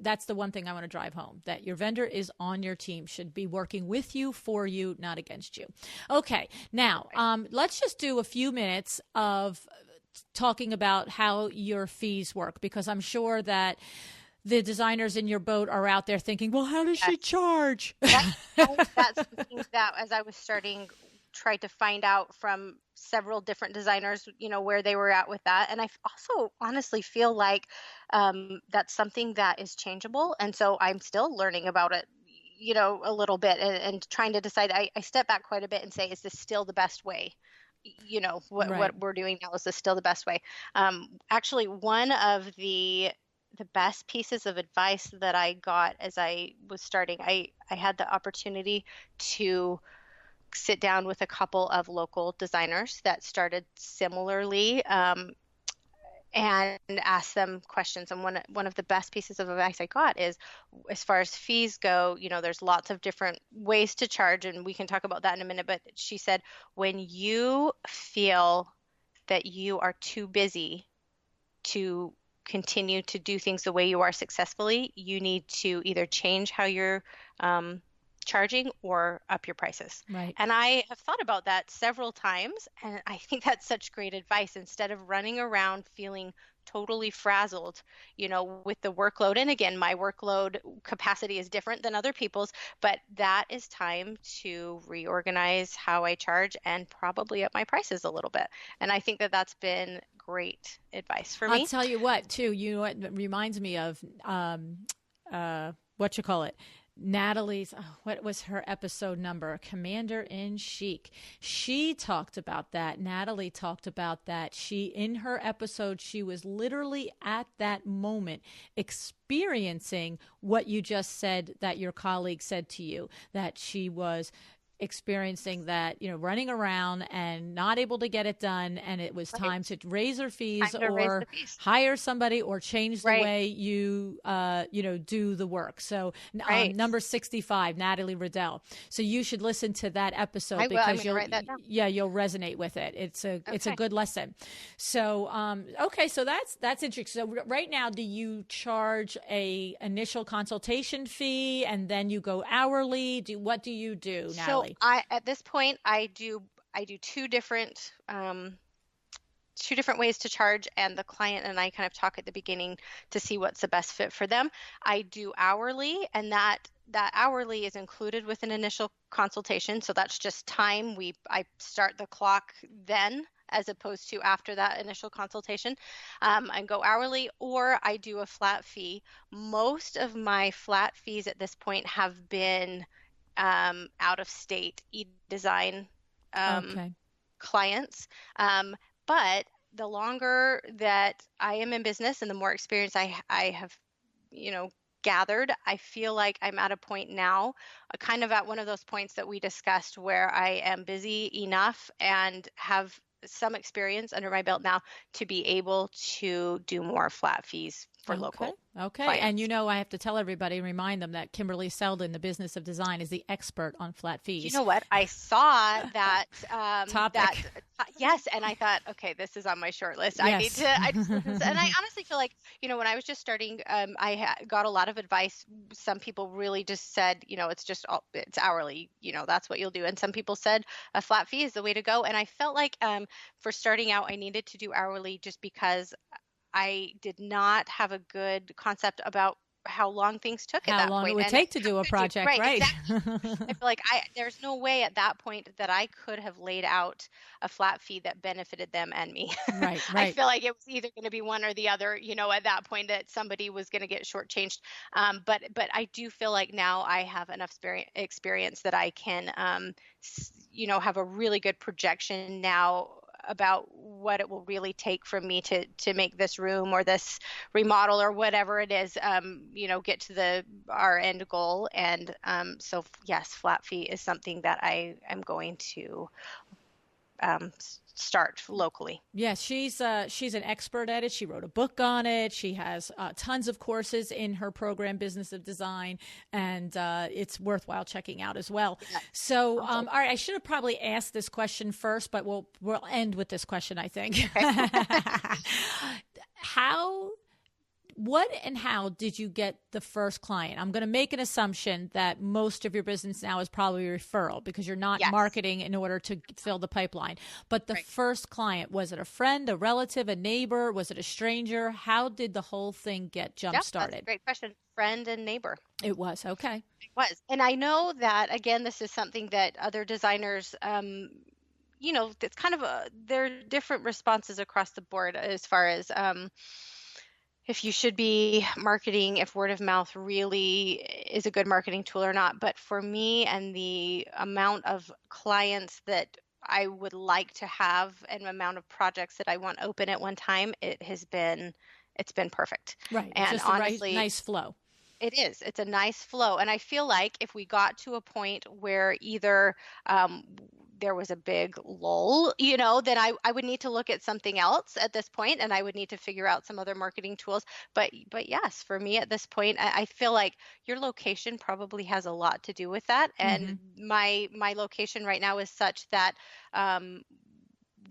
that's the one thing I want to drive home, that your vendor is on your team, should be working with you, for you, not against you. Okay. Now, let's just do a few minutes of talking about how your fees work, because I'm sure that the designers in your boat are out there thinking, well, how does she charge? That's something that, as I was starting, tried to find out from several different designers, where they were at with that. And I also honestly feel like that's something that is changeable. And so I'm still learning about it, a little bit, and trying to decide. I step back quite a bit and say, is this still the best way? What we're doing now, is this still the best way? Actually, one of the best pieces of advice that I got as I was starting, I had the opportunity to sit down with a couple of local designers that started similarly, and ask them questions. And one of the best pieces of advice I got is, as far as fees go, there's lots of different ways to charge, and we can talk about that in a minute. But she said, when you feel that you are too busy to continue to do things the way you are successfully, you need to either change how you're charging or up your prices. Right. And I have thought about that several times, and I think that's such great advice. Instead of running around feeling totally frazzled, with the workload. And again, my workload capacity is different than other people's, but that is time to reorganize how I charge and probably up my prices a little bit. And I think that that's been great advice for me. I'll tell you what, too, it reminds me of, what you call it? Natalie's, what was her episode number? Commander in Chic. She talked about that. Natalie talked about that. In her episode, she was literally at that moment experiencing what you just said that your colleague said to you, that she was experiencing that, running around and not able to get it done. And it was time to raise her fees or hire somebody or change the way you, do the work. So number 65, Natalie Riddell. So you should listen to that episode because you'll resonate with it. It's a good lesson. So, so that's interesting. So right now, do you charge a initial consultation fee and then you go hourly? What do you do, Natalie? So at this point, I do two different ways to charge, and the client and I kind of talk at the beginning to see what's the best fit for them. I do hourly, and that hourly is included with an initial consultation. So that's just time. I start the clock then, as opposed to after that initial consultation, and go hourly, or I do a flat fee. Most of my flat fees at this point have been out of state design clients. But the longer that I am in business and the more experience I have, gathered, I feel like I'm at a point now, kind of at one of those points that we discussed where I am busy enough and have some experience under my belt now to be able to do more flat fees for local. Okay. Clients. And I have to tell everybody, remind them that Kimberly Selden, the business of design, is the expert on flat fees. You know what? I saw that topic. Yes, and I thought, okay, this is on my short list. Yes. I need to. And I honestly feel like, when I was just starting, I got a lot of advice. Some people really just said, it's hourly. That's what you'll do. And some people said a flat fee is the way to go. And I felt like for starting out, I needed to do hourly just because I did not have a good concept about how long things took at that point. How long it would take to do a project, right? Exactly. I feel like there's no way at that point that I could have laid out a flat fee that benefited them and me. Right. I feel like it was either going to be one or the other, at that point that somebody was going to get shortchanged. But I do feel like now I have enough experience that I can, have a really good projection now about what it will really take for me to make this room or this remodel or whatever it is, get to our end goal. And so yes, flat fee is something that I am going to start locally. Yes, she's an expert at it. She wrote a book on it. She has tons of courses in her program, Business of Design, and it's worthwhile checking out as well. Yeah. So, all right, I should have probably asked this question first, but we'll end with this question, I think. Okay. What and how did you get the first client? I'm going to make an assumption that most of your business now is probably referral because you're not marketing in order to fill the pipeline. But the first client, was it a friend, a relative, a neighbor? Was it a stranger? How did the whole thing get jump-started? That's a great question. Friend and neighbor. It was. Okay. It was. And I know that, again, this is something that other designers it's kind of there are different responses across the board as far as if you should be marketing, if word of mouth really is a good marketing tool or not. But for me and the amount of clients that I would like to have and the amount of projects that I want open at one time, it's been perfect. Right. And just honestly, a nice flow. It is. It's a nice flow. And I feel like if we got to a point where either there was a big lull, then I would need to look at something else at this point, and I would need to figure out some other marketing tools. But yes, for me at this point, I feel like your location probably has a lot to do with that. And my location right now is such that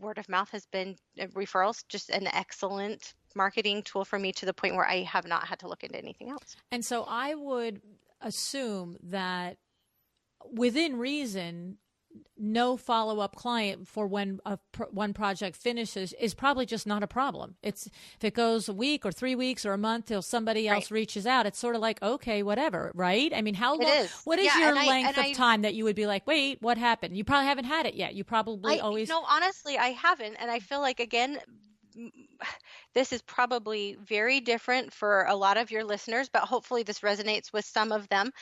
word of mouth has been referrals, just an excellent marketing tool for me to the point where I have not had to look into anything else. And so I would assume that within reason, no follow-up client for when one project finishes is probably just not a problem. If it goes a week or 3 weeks or a month till somebody else reaches out, it's sort of like, okay, whatever, right? I mean, how long? What is your length of time that you would be like, wait, what happened? You probably haven't had it yet. You probably always. No, honestly, I haven't, and I feel like, again, this is probably very different for a lot of your listeners, but hopefully this resonates with some of them.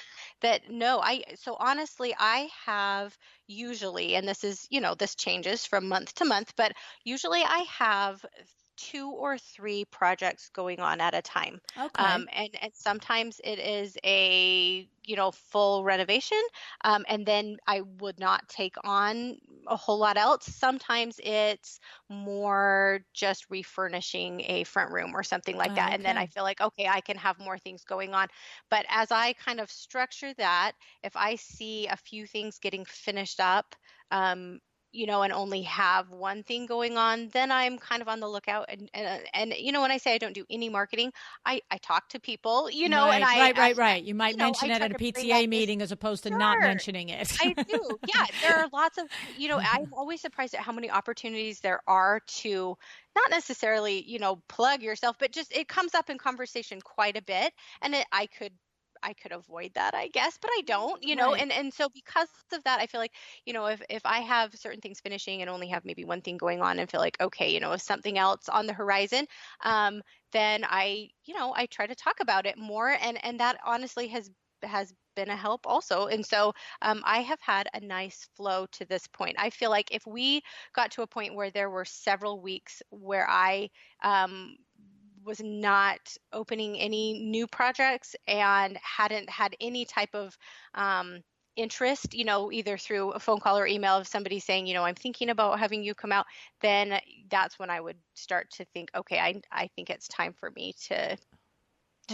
So honestly, I have usually, and this is, this changes from month to month, but usually I have 2 or 3 projects going on at a time. Okay. And sometimes it is a, full renovation. And then I would not take on a whole lot else. Sometimes it's more just refurnishing a front room or something like that. Okay. And then I feel like, okay, I can have more things going on. But as I kind of structure that, if I see a few things getting finished up, and only have one thing going on, then I'm kind of on the lookout. And when I say I don't do any marketing, I talk to people, Right, and right. You might mention it at a PTA meeting as opposed to not mentioning it. I do. Yeah. There are lots of, I'm always surprised at how many opportunities there are to not necessarily, plug yourself, but just it comes up in conversation quite a bit. And I could avoid that, I guess, but I don't, Right. and so because of that, I feel like, if I have certain things finishing and only have maybe one thing going on and feel like, okay, if something else on the horizon, then I try to talk about it more. And that honestly has been a help also. And so I have had a nice flow to this point. I feel like if we got to a point where there were several weeks where I, was not opening any new projects and hadn't had any type of interest, either through a phone call or email of somebody saying, I'm thinking about having you come out, then that's when I would start to think, okay, I think it's time for me to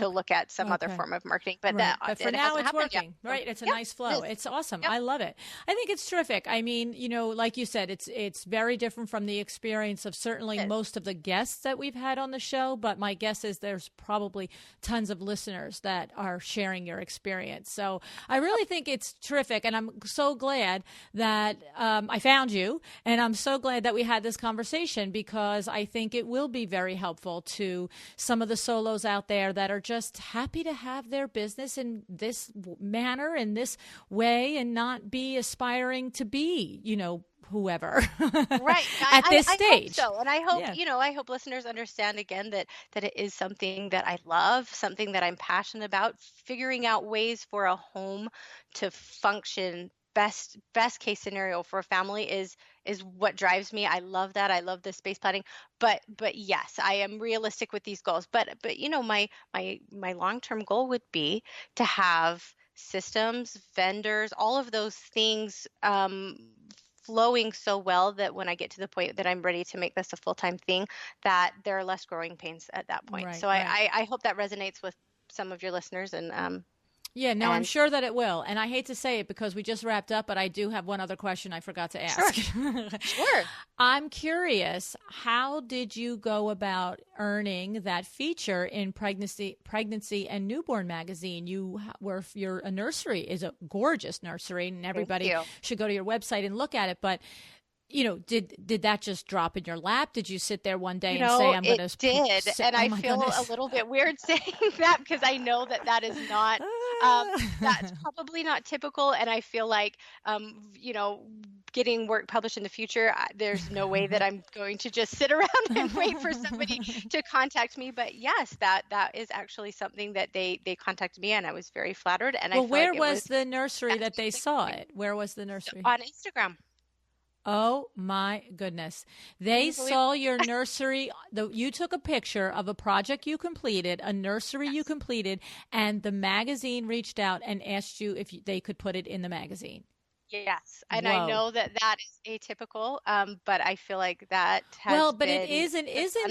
look at some other form of marketing, but but for now it's working, yet. right? It's a nice flow. It's awesome. Yep. I love it. I think it's terrific. I mean, like you said, it's very different from the experience of certainly most of the guests that we've had on the show, but my guess is there's probably tons of listeners that are sharing your experience. So I really think it's terrific, and I'm so glad that I found you, and I'm so glad that we had this conversation, because I think it will be very helpful to some of the solos out there that are just happy to have their business in this manner, in this way, and not be aspiring to be, whoever right at this stage. I hope so. And I hope, I hope listeners understand again that it is something that I love, something that I'm passionate about. Figuring out ways for a home to function best case scenario for a family is what drives me. I love that. I love the space planning, but yes, I am realistic with these goals. But my long-term goal would be to have systems, vendors, all of those things flowing so well that when I get to the point that I'm ready to make this a full-time thing, that there are less growing pains at that point. So I hope that resonates with some of your listeners, and yeah, no, I'm sure that it will. And I hate to say it because we just wrapped up, but I do have one other question I forgot to ask. Sure. I'm curious, how did you go about earning that feature in Pregnancy and Newborn magazine? A nursery is a gorgeous nursery, and everybody should go to your website and look at it. But did that just drop in your lap? Did you sit there one day and say, I'm going to... It did. And I feel a little bit weird saying that, because I know that is not, that's probably not typical. And I feel like, getting work published in the future, there's no way that I'm going to just sit around and wait for somebody to contact me. But yes, that is actually something that they contacted me, and I was very flattered. And where was the nursery that they saw it? Where was the nursery? On Instagram. Oh my goodness. They saw your nursery. You took a picture of a project you completed, a nursery you completed, and the magazine reached out and asked you if they could put it in the magazine. Yes. And Whoa. I know that is atypical, but I feel like that has it isn't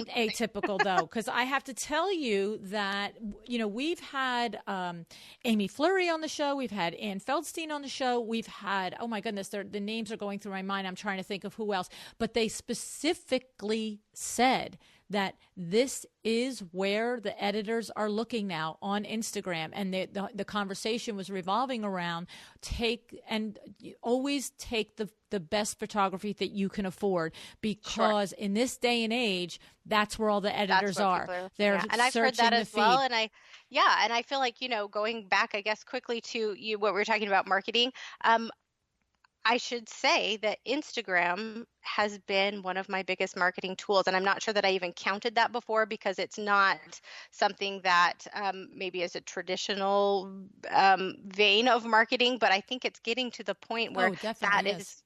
atypical though, because I have to tell you that, we've had Amy Fleury on the show. We've had Ann Feldstein on the show. We've had, oh my goodness, the names are going through my mind. I'm trying to think of who else, but they specifically said that this is where the editors are looking now on Instagram. And the conversation was revolving around always take the best photography that you can afford, because in this day and age, that's where all the editors are. They're and I've heard that as well. And I feel like, going back, I guess, quickly to what we were talking about marketing, I should say that Instagram has been one of my biggest marketing tools. And I'm not sure that I even counted that before, because it's not something that maybe is a traditional vein of marketing, but I think it's getting to the point where that is,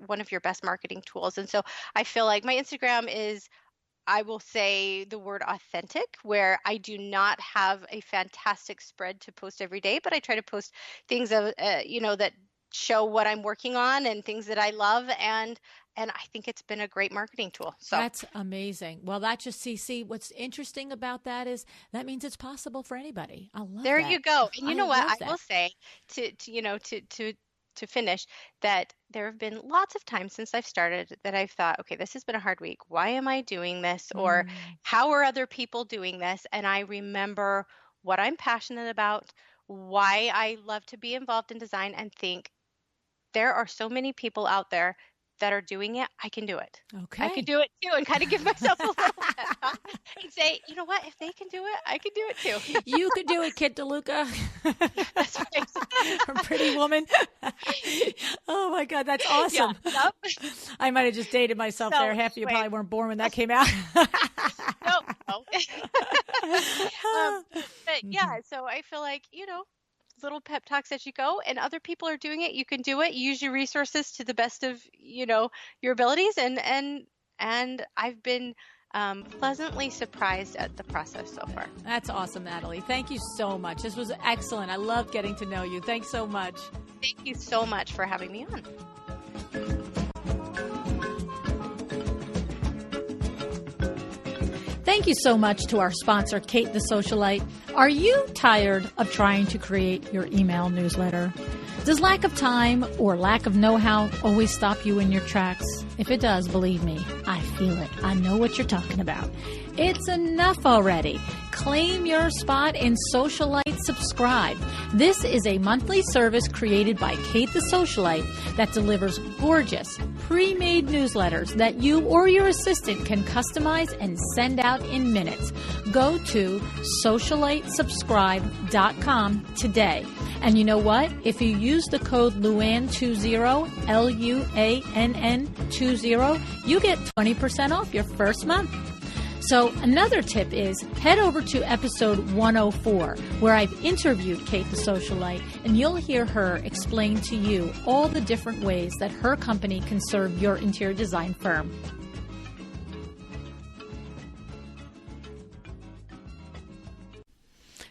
one of your best marketing tools. And so I feel like my Instagram is, I will say the word authentic, where I do not have a fantastic spread to post every day, but I try to post things of, that show what I'm working on and things that I love. And I think it's been a great marketing tool. So that's amazing. Well, that just see what's interesting about that is that means it's possible for anybody. I love there that. you go. And you know what? I will say to finish that there have been lots of times since I've started that I've thought, okay, this has been a hard week. Why am I doing this? Or how are other people doing this? And I remember what I'm passionate about, why I love to be involved in design, and think, there are so many people out there that are doing it. I can do it. Okay. I can do it too, and kind of give myself a little pep and say, you know what? If they can do it, I can do it too. You can do it, Kit DeLuca. That's right. From Pretty Woman. Oh my God, that's awesome. Yeah. Yep. I might have just dated myself there. Half of you probably weren't born when that came out. No. But yeah, so I feel like, little pep talks as you go, and other people are doing it. You can do it. Use your resources to the best of, your abilities. And I've been pleasantly surprised at the process so far. That's awesome, Natalie. Thank you so much. This was excellent. I loved getting to know you. Thanks so much. Thank you so much for having me on. Thank you so much to our sponsor, Kate the Socialite. Are you tired of trying to create your email newsletter? Does lack of time or lack of know-how always stop you in your tracks? If it does, believe me, I feel it. I know what you're talking about. It's enough already. Claim your spot in Socialite Subscribe. This is a monthly service created by Kate the Socialite that delivers gorgeous, pre-made newsletters that you or your assistant can customize and send out in minutes. Go to socialitesubscribe.com today. And you know what? If you use the code LUANN20, LUANN20, you get 20% off your first month. So another tip is head over to episode 104, where I've interviewed Kate the Socialite, and you'll hear her explain to you all the different ways that her company can serve your interior design firm.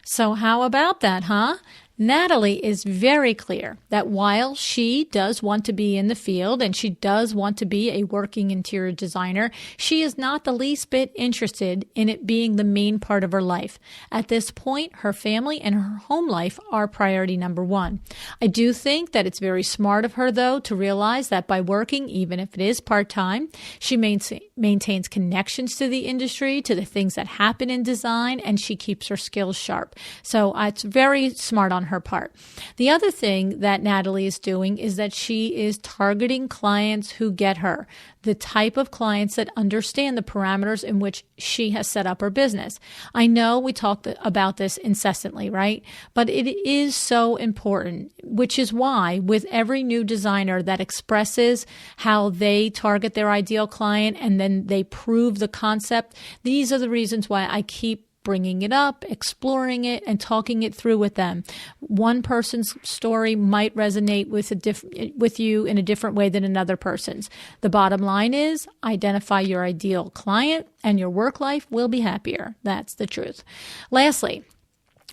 So how about that, huh? Natalie is very clear that while she does want to be in the field and she does want to be a working interior designer, she is not the least bit interested in it being the main part of her life. At this point, her family and her home life are priority number one. I do think that it's very smart of her, though, to realize that by working, even if it is part-time, she maintains connections to the industry, to the things that happen in design, and she keeps her skills sharp. So it's very smart on her part. The other thing that Natalie is doing is that she is targeting clients who get her, the type of clients that understand the parameters in which she has set up her business. I know we talk about this incessantly, right? But it is so important, which is why with every new designer that expresses how they target their ideal client and then they prove the concept, these are the reasons why I keep bringing it up, exploring it, and talking it through with them. One person's story might resonate with you in a different way than another person's. The bottom line is identify your ideal client and your work life will be happier. That's the truth. Lastly,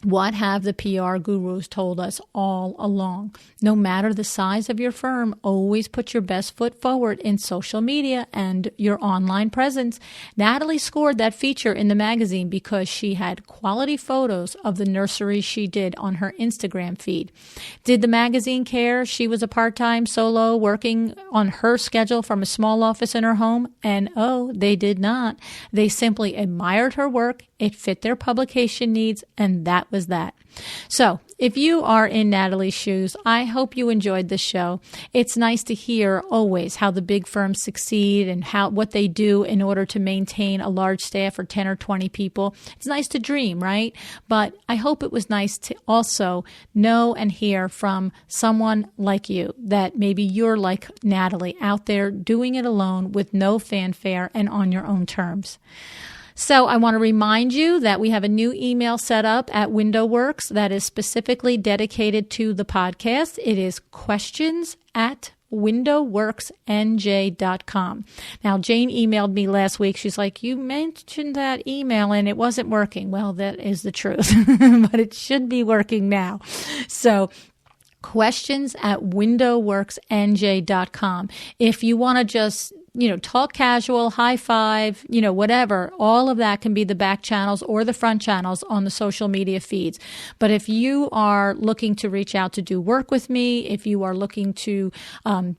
What have the PR gurus told us all along? No matter the size of your firm, always put your best foot forward in social media and your online presence. Natalie scored that feature in the magazine because she had quality photos of the nursery she did on her Instagram feed. Did the magazine care she was a part-time solo working on her schedule from a small office in her home? And oh, they did not. They simply admired her work. It fit their publication needs, and that was that. So, if you are in Natalie's shoes, I hope you enjoyed this show. It's nice to hear always how the big firms succeed and what they do in order to maintain a large staff or 10 or 20 people. It's nice to dream, right? But I hope it was nice to also know and hear from someone like you, that maybe you're like Natalie, out there doing it alone with no fanfare and on your own terms. So I want to remind you that we have a new email set up at WindowWorks that is specifically dedicated to the podcast. It is questions@windowworksnj.com. Now, Jane emailed me last week. She's like, you mentioned that email and it wasn't working. Well, that is the truth, but it should be working now. So questions@windowworksnj.com. If you want to just talk casual, high five, whatever, all of that can be the back channels or the front channels on the social media feeds. But if you are looking to reach out to do work with me, if you are looking to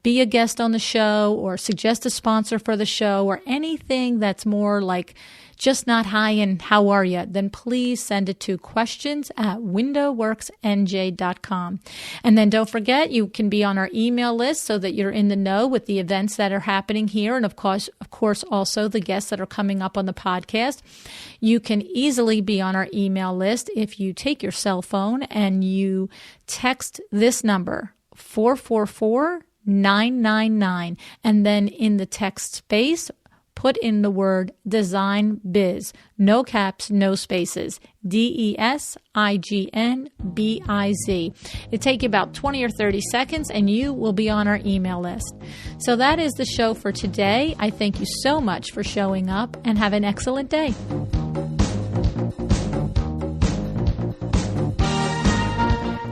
be a guest on the show or suggest a sponsor for the show or anything that's more like just not hi and how are you, then please send it to questions@windowworksnj.com. And then don't forget, you can be on our email list so that you're in the know with the events that are happening here. And of course, also the guests that are coming up on the podcast. You can easily be on our email list if you take your cell phone and you text this number, 444-999, and then in the text space, put in the word Design Biz. No caps, no spaces. DESIGNBIZ. It'll take you about 20 or 30 seconds and you will be on our email list. So that is the show for today. I thank you so much for showing up and have an excellent day.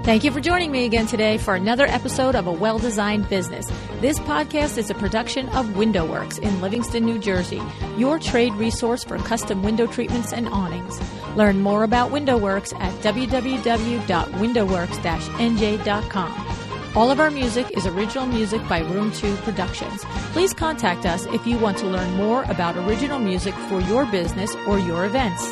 Thank you for joining me again today for another episode of A Well-Designed Business. This podcast is a production of WindowWorks in Livingston, New Jersey, your trade resource for custom window treatments and awnings. Learn more about WindowWorks at www.windowworks-nj.com. All of our music is original music by Room 2 Productions. Please contact us if you want to learn more about original music for your business or your events.